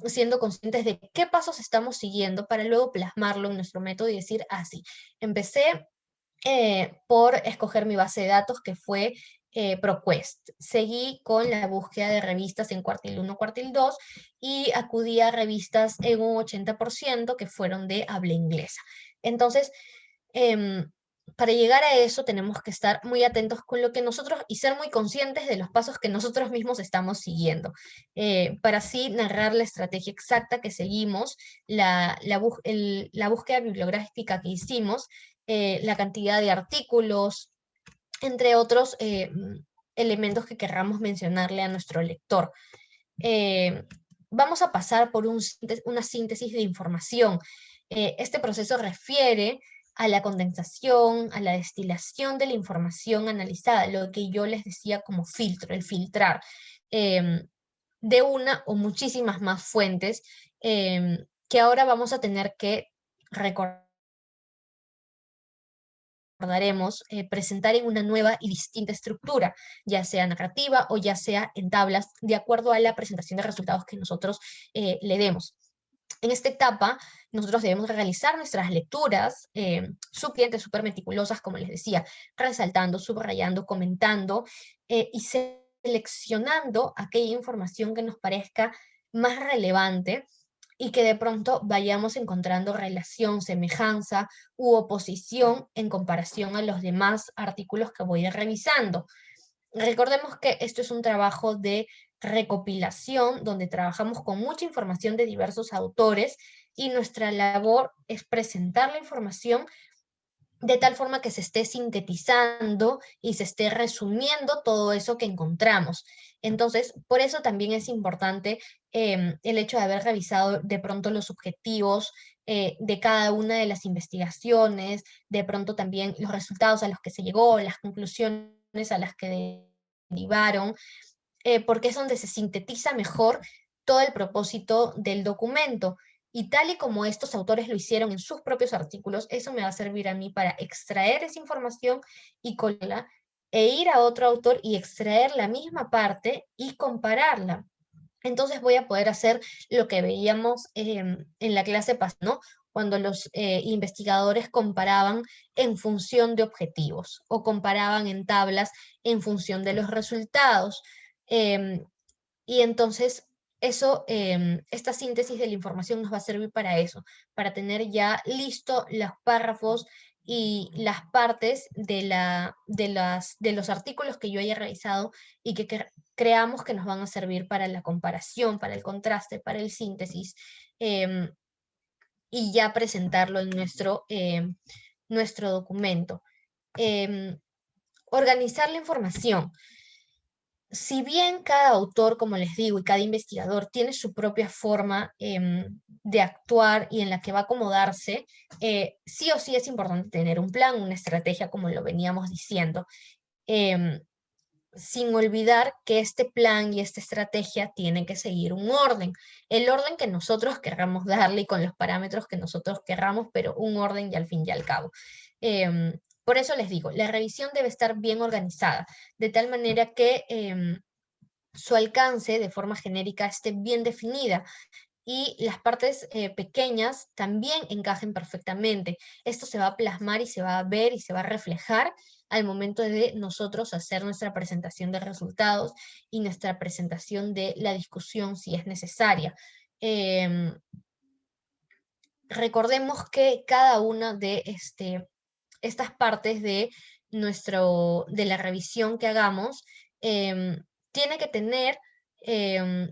siendo conscientes de qué pasos estamos siguiendo para luego plasmarlo en nuestro método y decir, así, empecé por escoger mi base de datos que fue ProQuest. Seguí con la búsqueda de revistas en cuartil 1, cuartil 2 y acudí a revistas en un 80% que fueron de habla inglesa. Entonces, em, para llegar a eso tenemos que estar muy atentos con lo que nosotros y ser muy conscientes de los pasos que nosotros mismos estamos siguiendo, para así narrar la estrategia exacta que seguimos, la búsqueda bibliográfica que hicimos, la cantidad de artículos, entre otros elementos que querramos mencionarle a nuestro lector. Eh, Vamos a pasar por una síntesis de información. Este proceso refiere a la condensación, a la destilación de la información analizada, lo que yo les decía como filtro, el filtrar de una o muchísimas más fuentes que ahora vamos a tener que recordar recordaremos, presentar en una nueva y distinta estructura, ya sea narrativa o ya sea en tablas, de acuerdo a la presentación de resultados que nosotros le demos. En esta etapa, nosotros debemos realizar nuestras lecturas suficientes, súper meticulosas, como les decía, resaltando, subrayando, comentando y seleccionando aquella información que nos parezca más relevante y que de pronto vayamos encontrando relación, semejanza u oposición en comparación a los demás artículos que voy a ir revisando. Recordemos que esto es un trabajo de recopilación donde trabajamos con mucha información de diversos autores y nuestra labor es presentar la información de tal forma que se esté sintetizando y se esté resumiendo todo eso que encontramos. Entonces, por eso también es importante el hecho de haber revisado de pronto los objetivos de cada una de las investigaciones, de pronto también los resultados a los que se llegó, las conclusiones a las que derivaron, porque es donde se sintetiza mejor todo el propósito del documento. Y tal y como estos autores lo hicieron en sus propios artículos, eso me va a servir a mí para extraer esa información y colarla, e ir a otro autor y extraer la misma parte y compararla. Entonces voy a poder hacer lo que veíamos en la clase pasada, ¿no? Cuando los investigadores comparaban en función de objetivos o comparaban en tablas en función de los resultados. Em, y entonces esta síntesis de la información nos va a servir para eso, para tener ya listo los párrafos y las partes de los artículos que yo haya realizado y que creamos que nos van a servir para la comparación, para el contraste, para el síntesis, em, y ya presentarlo en nuestro documento. Em, Organizar la información. Si bien cada autor, como les digo, y cada investigador tiene su propia forma de actuar y en la que va a acomodarse, sí o sí es importante tener un plan, una estrategia, como lo veníamos diciendo, em, sin olvidar que este plan y esta estrategia tienen que seguir un orden, el orden que nosotros querramos darle y con los parámetros que nosotros querramos, pero un orden y al fin y al cabo. Por eso les digo, la revisión debe estar bien organizada, de tal manera que su alcance de forma genérica esté bien definida y las partes pequeñas también encajen perfectamente. Esto se va a plasmar y se va a ver y se va a reflejar al momento de nosotros hacer nuestra presentación de resultados y nuestra presentación de la discusión si es necesaria. Em, Recordemos que cada una de estas partes de la revisión que hagamos tiene que tener,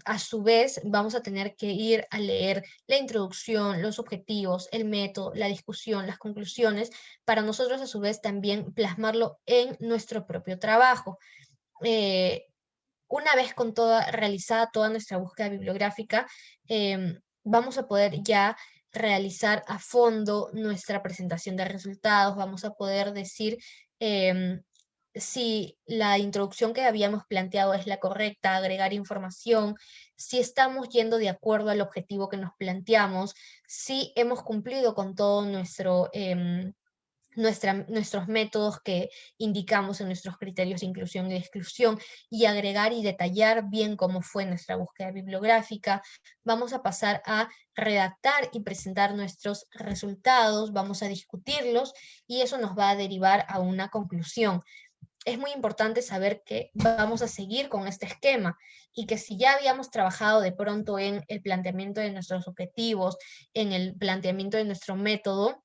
a su vez, vamos a tener que ir a leer la introducción, los objetivos, el método, la discusión, las conclusiones, para nosotros a su vez también plasmarlo en nuestro propio trabajo. Eh, una vez realizada toda nuestra búsqueda bibliográfica, vamos a poder ya realizar a fondo nuestra presentación de resultados, vamos a poder decir em, si la introducción que habíamos planteado es la correcta, agregar información, si estamos yendo de acuerdo al objetivo que nos planteamos, si hemos cumplido con todo nuestros métodos que indicamos en nuestros criterios de inclusión y exclusión, y agregar y detallar bien cómo fue nuestra búsqueda bibliográfica. Vamos a pasar a redactar y presentar nuestros resultados, vamos a discutirlos y eso nos va a derivar a una conclusión. Es muy importante saber que vamos a seguir con este esquema y que si ya habíamos trabajado de pronto en el planteamiento de nuestros objetivos, en el planteamiento de nuestro método,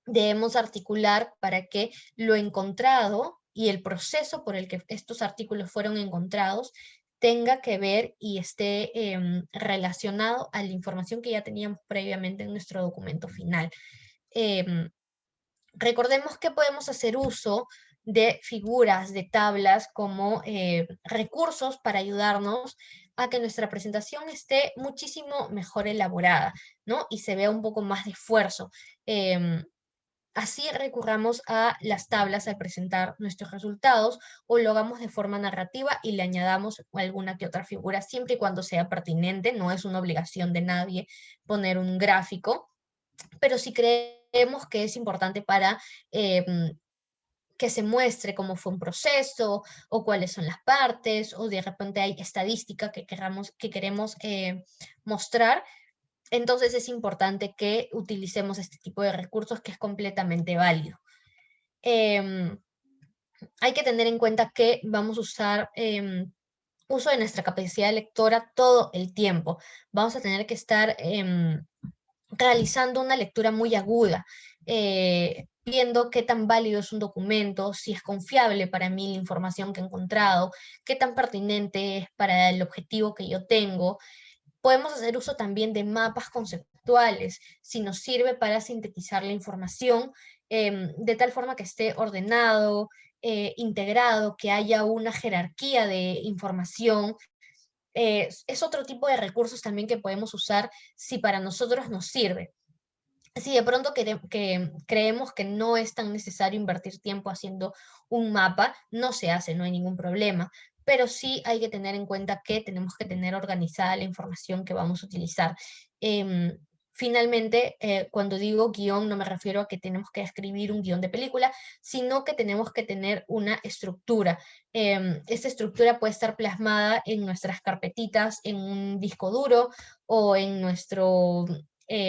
debemos articular para que lo encontrado y el proceso por el que estos artículos fueron encontrados tenga que ver y esté relacionado a la información que ya teníamos previamente en nuestro documento final. Em, Recordemos que podemos hacer uso de figuras, de tablas como recursos para ayudarnos a que nuestra presentación esté muchísimo mejor elaborada, ¿no? Y se vea un poco más de esfuerzo. Así recurramos a las tablas al presentar nuestros resultados o lo hagamos de forma narrativa y le añadamos alguna que otra figura, siempre y cuando sea pertinente, no es una obligación de nadie poner un gráfico, pero si creemos que es importante para que se muestre cómo fue un proceso, o cuáles son las partes, o de repente hay estadística que queremos mostrar. Entonces es importante que utilicemos este tipo de recursos, que es completamente válido. Em, Hay que tener en cuenta que vamos a usar uso de nuestra capacidad lectora todo el tiempo. Vamos a tener que estar realizando una lectura muy aguda, viendo qué tan válido es un documento, si es confiable para mí la información que he encontrado, qué tan pertinente es para el objetivo que yo tengo. Podemos hacer uso también de mapas conceptuales, si nos sirve para sintetizar la información de tal forma que esté ordenado, integrado, que haya una jerarquía de información. Es otro tipo de recursos también que podemos usar si para nosotros nos sirve. Si de pronto que creemos que no es tan necesario invertir tiempo haciendo un mapa, no se hace, no hay ningún problema, pero sí hay que tener en cuenta que tenemos que tener organizada la información que vamos a utilizar. Em, Finalmente, cuando digo guión, no me refiero a que tenemos que escribir un guión de película, sino que tenemos que tener una estructura. Esta estructura puede estar plasmada en nuestras carpetitas, en un disco duro o en nuestro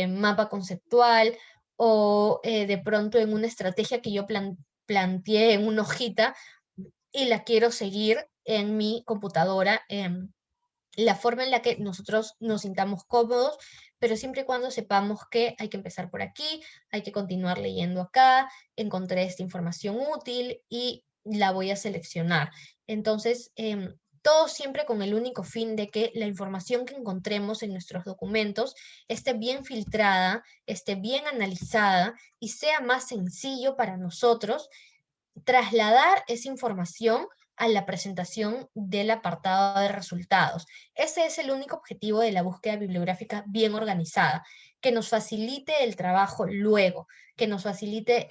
mapa conceptual, o de pronto en una estrategia que yo planteé en una hojita y la quiero seguir en mi computadora, la forma en la que nosotros nos sintamos cómodos, pero siempre y cuando sepamos que hay que empezar por aquí, hay que continuar leyendo acá, encontré esta información útil y la voy a seleccionar. Entonces, todo siempre con el único fin de que la información que encontremos en nuestros documentos esté bien filtrada, esté bien analizada y sea más sencillo para nosotros trasladar esa información a la presentación del apartado de resultados. Ese es el único objetivo de la búsqueda bibliográfica bien organizada, que nos facilite el trabajo luego, que nos facilite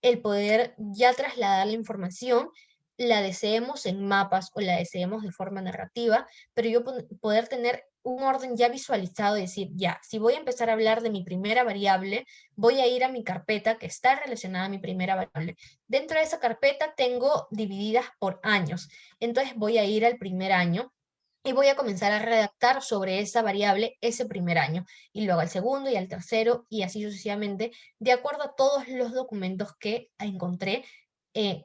el poder ya trasladar la información, la deseemos en mapas o la deseemos de forma narrativa, pero yo poder tener un orden ya visualizado y decir, ya, si voy a empezar a hablar de mi primera variable, voy a ir a mi carpeta que está relacionada a mi primera variable. Dentro de esa carpeta tengo divididas por años. Entonces voy a ir al primer año y voy a comenzar a redactar sobre esa variable ese primer año, y luego al segundo y al tercero y así sucesivamente, de acuerdo a todos los documentos que encontré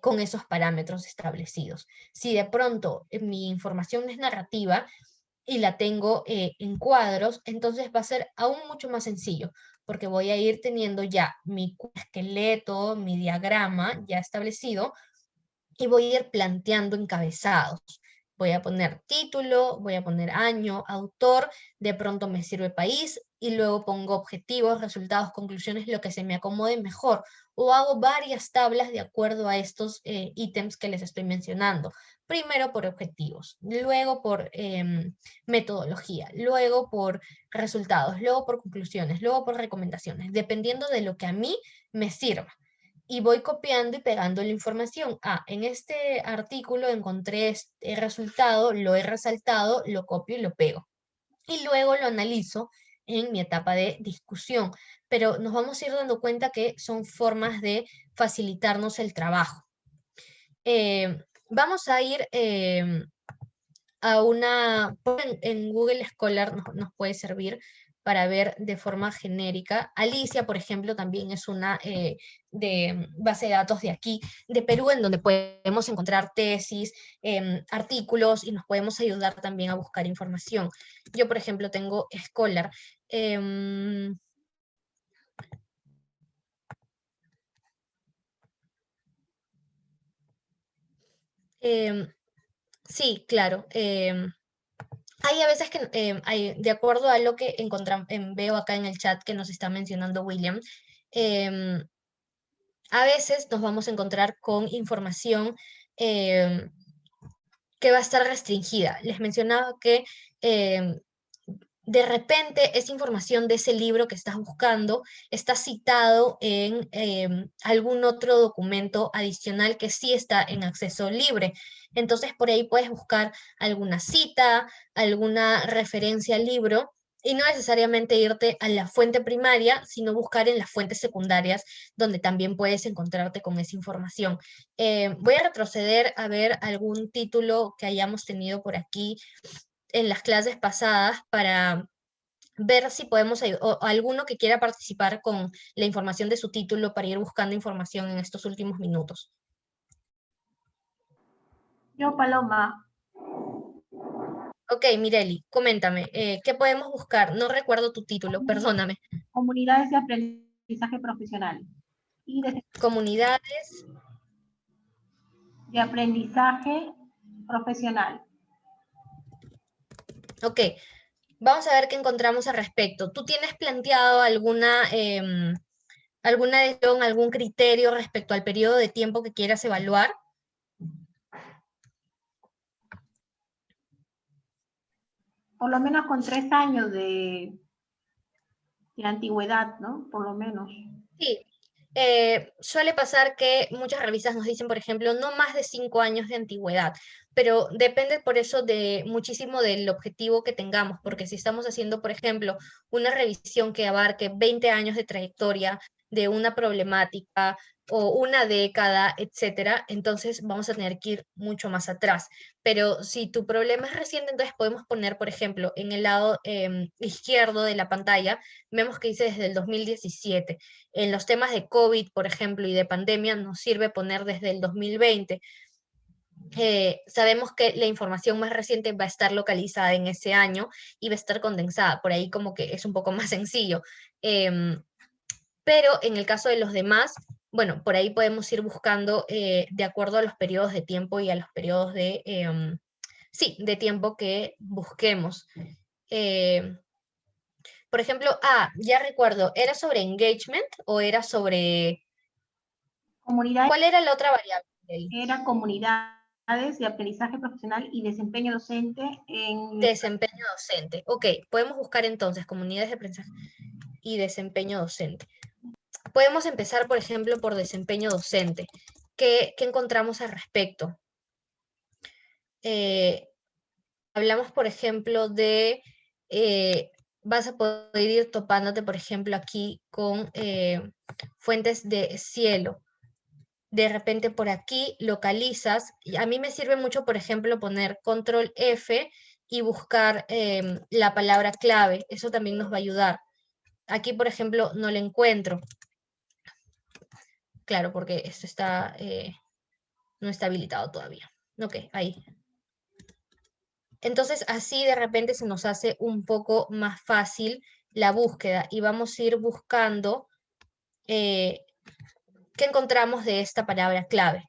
con esos parámetros establecidos. Si de pronto mi información es narrativa y la tengo en cuadros, entonces va a ser aún mucho más sencillo, porque voy a ir teniendo ya mi esqueleto, mi diagrama ya establecido, y voy a ir planteando encabezados. Voy a poner título, voy a poner año, autor, de pronto me sirve país, y luego pongo objetivos, resultados, conclusiones, lo que se me acomode mejor. O hago varias tablas de acuerdo a estos ítems que les estoy mencionando. Primero por objetivos, luego por metodología, luego por resultados, luego por conclusiones, luego por recomendaciones, dependiendo de lo que a mí me sirva, y voy copiando y pegando la información. Ah, en este artículo encontré este resultado, lo he resaltado, lo copio y lo pego. Y luego lo analizo en mi etapa de discusión. Pero nos vamos a ir dando cuenta que son formas de facilitarnos el trabajo. Vamos a ir a una, en Google Scholar nos puede servir para ver de forma genérica. Alicia, por ejemplo, también es una de base de datos de aquí, de Perú, en donde podemos encontrar tesis, artículos, y nos podemos ayudar también a buscar información. Yo, por ejemplo, tengo Scholar. Em, sí, claro. Hay a veces que, de acuerdo a lo que veo acá en el chat que nos está mencionando William, em, a veces nos vamos a encontrar con información em, que va a estar restringida. Les mencionaba que em, de repente esa información de ese libro que estás buscando está citado en algún otro documento adicional que sí está en acceso libre. Entonces por ahí puedes buscar alguna cita, alguna referencia al libro, y no necesariamente irte a la fuente primaria, sino buscar en las fuentes secundarias, donde también puedes encontrarte con esa información. Voy a retroceder a ver algún título que hayamos tenido por aquí en las clases pasadas para ver si podemos, o alguno que quiera participar con la información de su título para ir buscando información en estos últimos minutos. Yo, Paloma. Ok, Mireli, coméntame, ¿qué podemos buscar? No recuerdo tu título, perdóname. Comunidades de aprendizaje profesional. Y Comunidades de aprendizaje profesional. Ok, vamos a ver qué encontramos al respecto. ¿Tú tienes planteado alguna decisión, algún criterio respecto al periodo de tiempo que quieras evaluar? Por lo menos con 3 años de antigüedad, ¿no? Por lo menos. Sí, suele pasar que muchas revistas nos dicen, por ejemplo, no más de 5 años de antigüedad, pero depende por eso de muchísimo del objetivo que tengamos, porque si estamos haciendo, por ejemplo, una revisión que abarque 20 años de trayectoria de una problemática o una década, etcétera, entonces vamos a tener que ir mucho más atrás. Pero si tu problema es reciente, entonces podemos poner, por ejemplo, en el lado izquierdo de la pantalla, vemos que dice desde el 2017. En los temas de COVID, por ejemplo, y de pandemia, nos sirve poner desde el 2020. Sabemos que la información más reciente va a estar localizada en ese año y va a estar condensada. Por ahí como que es un poco más sencillo. Pero en el caso de los demás, bueno, por ahí podemos ir buscando de acuerdo a los periodos de tiempo y a los periodos sí, de tiempo que busquemos. Por ejemplo, ya recuerdo, ¿era sobre engagement o era sobre... Comunidades. ¿Cuál era la otra variable? Era comunidades de aprendizaje profesional y desempeño docente en... Desempeño docente. Ok, podemos buscar entonces comunidades de aprendizaje y desempeño docente. Podemos empezar, por ejemplo, por desempeño docente. ¿Qué encontramos al respecto? Hablamos, por ejemplo, de... vas a poder ir topándote, por ejemplo, aquí con fuentes de cielo. De repente por aquí localizas, y a mí me sirve mucho, por ejemplo, poner control F y buscar la palabra clave, eso también nos va a ayudar. Aquí, por ejemplo, no la encuentro. Claro, porque esto está, no está habilitado todavía. Ok, ahí. Entonces, así de repente se nos hace un poco más fácil la búsqueda y vamos a ir buscando qué encontramos de esta palabra clave.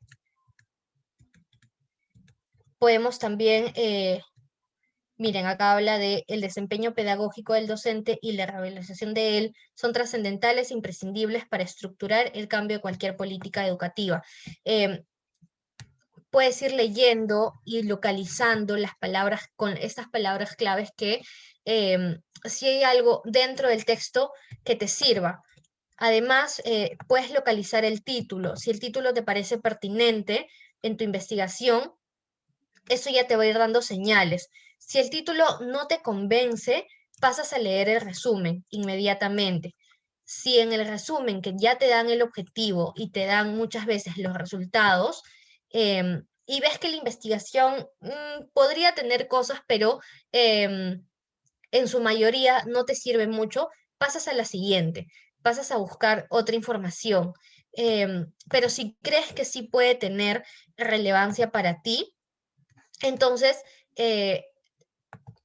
Podemos también miren, acá habla de el desempeño pedagógico del docente y la realización de él son trascendentales e imprescindibles para estructurar el cambio de cualquier política educativa. Puedes ir leyendo y localizando las palabras con estas palabras claves que si hay algo dentro del texto que te sirva. Además, puedes localizar el título. Si el título te parece pertinente en tu investigación, eso ya te va a ir dando señales. Si el título no te convence, pasas a leer el resumen inmediatamente. Si en el resumen que ya te dan el objetivo y te dan muchas veces los resultados, y ves que la investigación podría tener cosas, pero en su mayoría no te sirve mucho, pasas a la siguiente, pasas a buscar otra información. Pero si crees que sí puede tener relevancia para ti, entonces,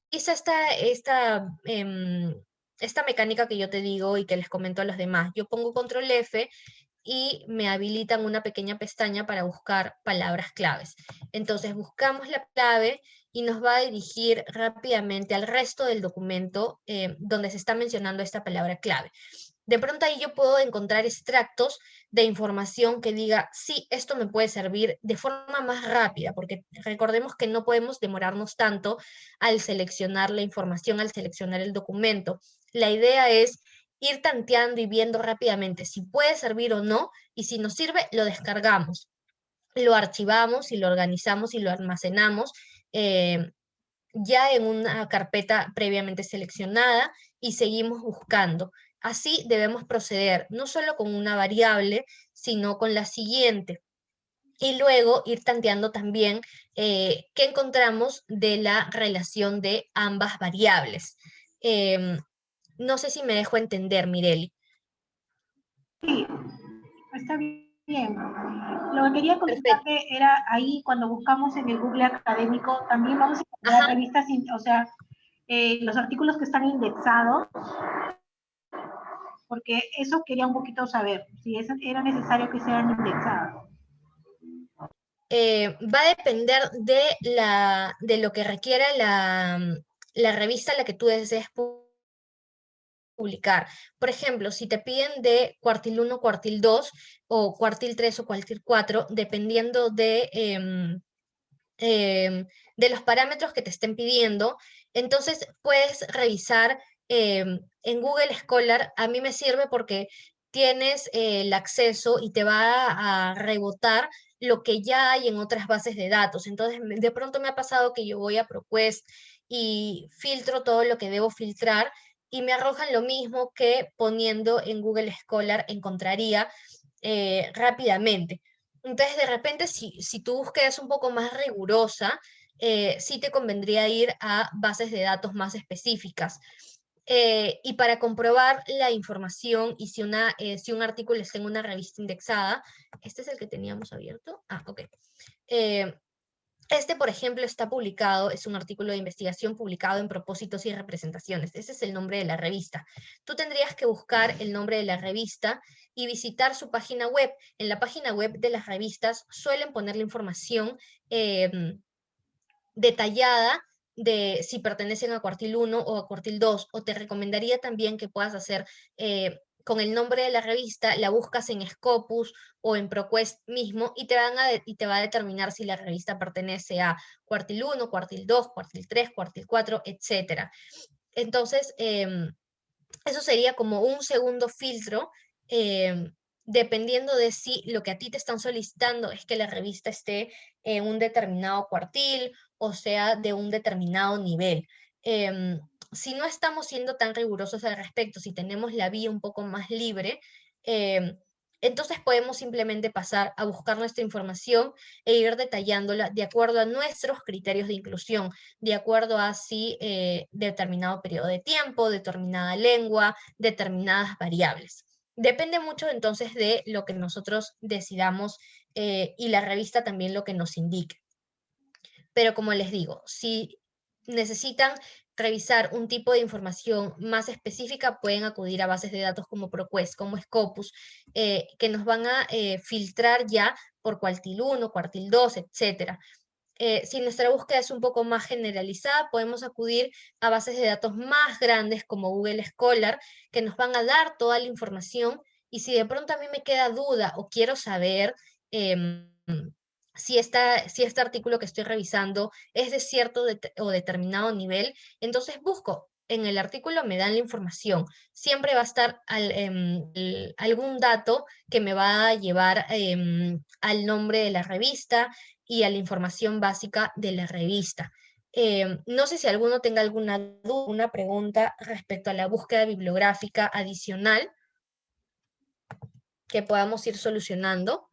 hice esta mecánica que yo te digo y que les comento a los demás. Yo pongo control F y me habilitan una pequeña pestaña para buscar palabras claves. Entonces buscamos la clave y nos va a dirigir rápidamente al resto del documento donde se está mencionando esta palabra clave. De pronto ahí yo puedo encontrar extractos de información que diga, sí, esto me puede servir de forma más rápida, porque recordemos que no podemos demorarnos tanto al seleccionar la información, al seleccionar el documento. La idea es ir tanteando y viendo rápidamente si puede servir o no, y si nos sirve, lo descargamos, lo archivamos y lo organizamos y lo almacenamos ya en una carpeta previamente seleccionada y seguimos buscando. Así debemos proceder, no solo con una variable, sino con la siguiente. Y luego ir tanteando también qué encontramos de la relación de ambas variables. No sé si me dejo entender, Mireli. Sí, está bien. Lo que quería Perfecto. consultarte era ahí cuando buscamos en el Google académico, también vamos a encontrar Ajá. revistas, o sea, los artículos que están indexados, porque eso quería un poquito saber, si era necesario que sean indexados. Va a depender de lo que requiera la revista a la que tú desees publicar. Por ejemplo, si te piden de cuartil 1, cuartil 2 o cuartil 3 o cuartil 4, dependiendo de los parámetros que te estén pidiendo, entonces puedes revisar en Google Scholar. A mí me sirve porque tienes el acceso y te va a rebotar lo que ya hay en otras bases de datos. Entonces, de pronto me ha pasado que yo voy a ProQuest y filtro todo lo que debo filtrar y me arrojan lo mismo que poniendo en Google Scholar encontraría rápidamente. Entonces, de repente, si tu búsqueda es un poco más rigurosa, sí te convendría ir a bases de datos más específicas. Y para comprobar la información y si un artículo está en una revista indexada, este es el que teníamos abierto. Ah, ok. Eh, este, por ejemplo, está publicado, es un artículo de investigación publicado en Propósitos y Representaciones. Ese es el nombre de la revista. Tú tendrías que buscar el nombre de la revista y visitar su página web. En la página web de las revistas suelen poner la información detallada de si pertenecen a cuartil 1 o a cuartil 2, o te recomendaría también que puedas hacer con el nombre de la revista, la buscas en Scopus o en ProQuest mismo y te va a determinar si la revista pertenece a cuartil 1, cuartil 2, cuartil 3, cuartil 4, etc. Entonces, eso sería como un segundo filtro, dependiendo de si lo que a ti te están solicitando es que la revista esté en un determinado cuartil o sea de un determinado nivel. Si no estamos siendo tan rigurosos al respecto, si tenemos la vía un poco más libre, entonces podemos simplemente pasar a buscar nuestra información e ir detallándola de acuerdo a nuestros criterios de inclusión, de acuerdo a si determinado periodo de tiempo, determinada lengua, determinadas variables. Depende mucho entonces de lo que nosotros decidamos y la revista también lo que nos indique. Pero como les digo, si necesitan revisar un tipo de información más específica, pueden acudir a bases de datos como ProQuest, como Scopus, que nos van a filtrar ya por cuartil 1, cuartil 2, etcétera. Si nuestra búsqueda es un poco más generalizada, podemos acudir a bases de datos más grandes como Google Scholar, que nos van a dar toda la información. Y si de pronto a mí me queda duda o quiero saber em, si este artículo que estoy revisando es de cierto o determinado nivel, entonces busco. En el artículo me dan la información. Siempre va a estar algún dato que me va a llevar al nombre de la revista y a la información básica de la revista. No sé si alguno tenga alguna duda, una pregunta respecto a la búsqueda bibliográfica adicional que podamos ir solucionando,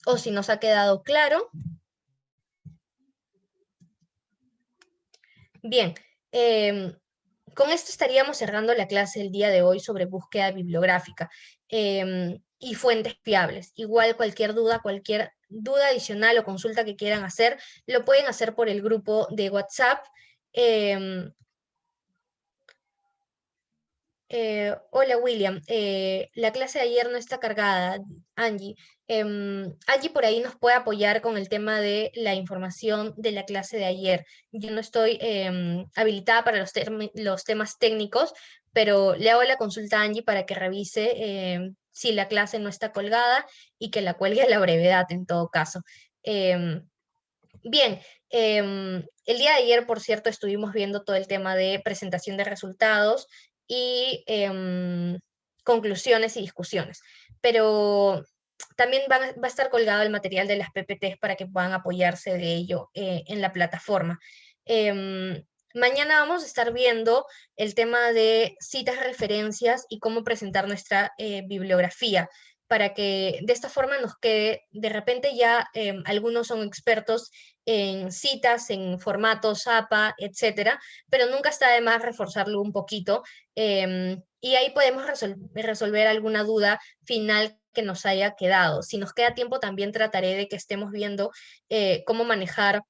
o si nos ha quedado claro. Bien, con esto estaríamos cerrando la clase el día de hoy sobre búsqueda bibliográfica y fuentes fiables. Igual cualquier duda adicional o consulta que quieran hacer, lo pueden hacer por el grupo de WhatsApp. em, Hola William, la clase de ayer no está cargada, Angie. Angie por ahí nos puede apoyar con el tema de la información de la clase de ayer. Yo no estoy habilitada para los temas técnicos, pero le hago la consulta a Angie para que revise si la clase no está colgada y que la cuelgue a la brevedad en todo caso. Em, Bien, el día de ayer, por cierto, estuvimos viendo todo el tema de presentación de resultados y conclusiones y discusiones, pero también va a estar colgado el material de las PPTs para que puedan apoyarse de ello en la plataforma. Mañana vamos a estar viendo el tema de citas, referencias y cómo presentar nuestra bibliografía, para que de esta forma nos quede, de repente ya algunos son expertos en citas, en formatos APA, etcétera, pero nunca está de más reforzarlo un poquito, y ahí podemos resolver alguna duda final que nos haya quedado. Si nos queda tiempo, también trataré de que estemos viendo cómo manejar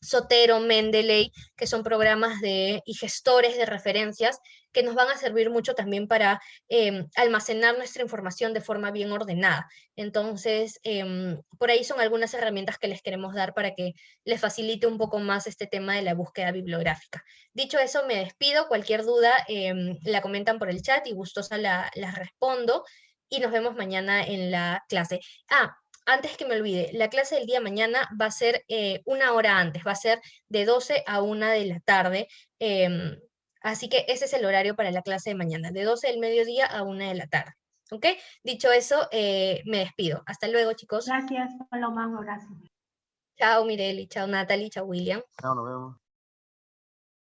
Zotero, Mendeley, que son programas y gestores de referencias que nos van a servir mucho también para almacenar nuestra información de forma bien ordenada. Entonces, por ahí son algunas herramientas que les queremos dar para que les facilite un poco más este tema de la búsqueda bibliográfica. Dicho eso, me despido. Cualquier duda la comentan por el chat y gustosa las respondo. Y nos vemos mañana en la clase. Antes que me olvide, la clase del día de mañana va a ser una hora antes, va a ser de 12 a 1 de la tarde. Así que ese es el horario para la clase de mañana, de 12 del mediodía a 1 de la tarde. ¿Ok? Dicho eso, me despido. Hasta luego, chicos. Gracias, Paloma, un abrazo. Chao, Mireli. Chao, Natalie. Chao, William. Chao, nos vemos.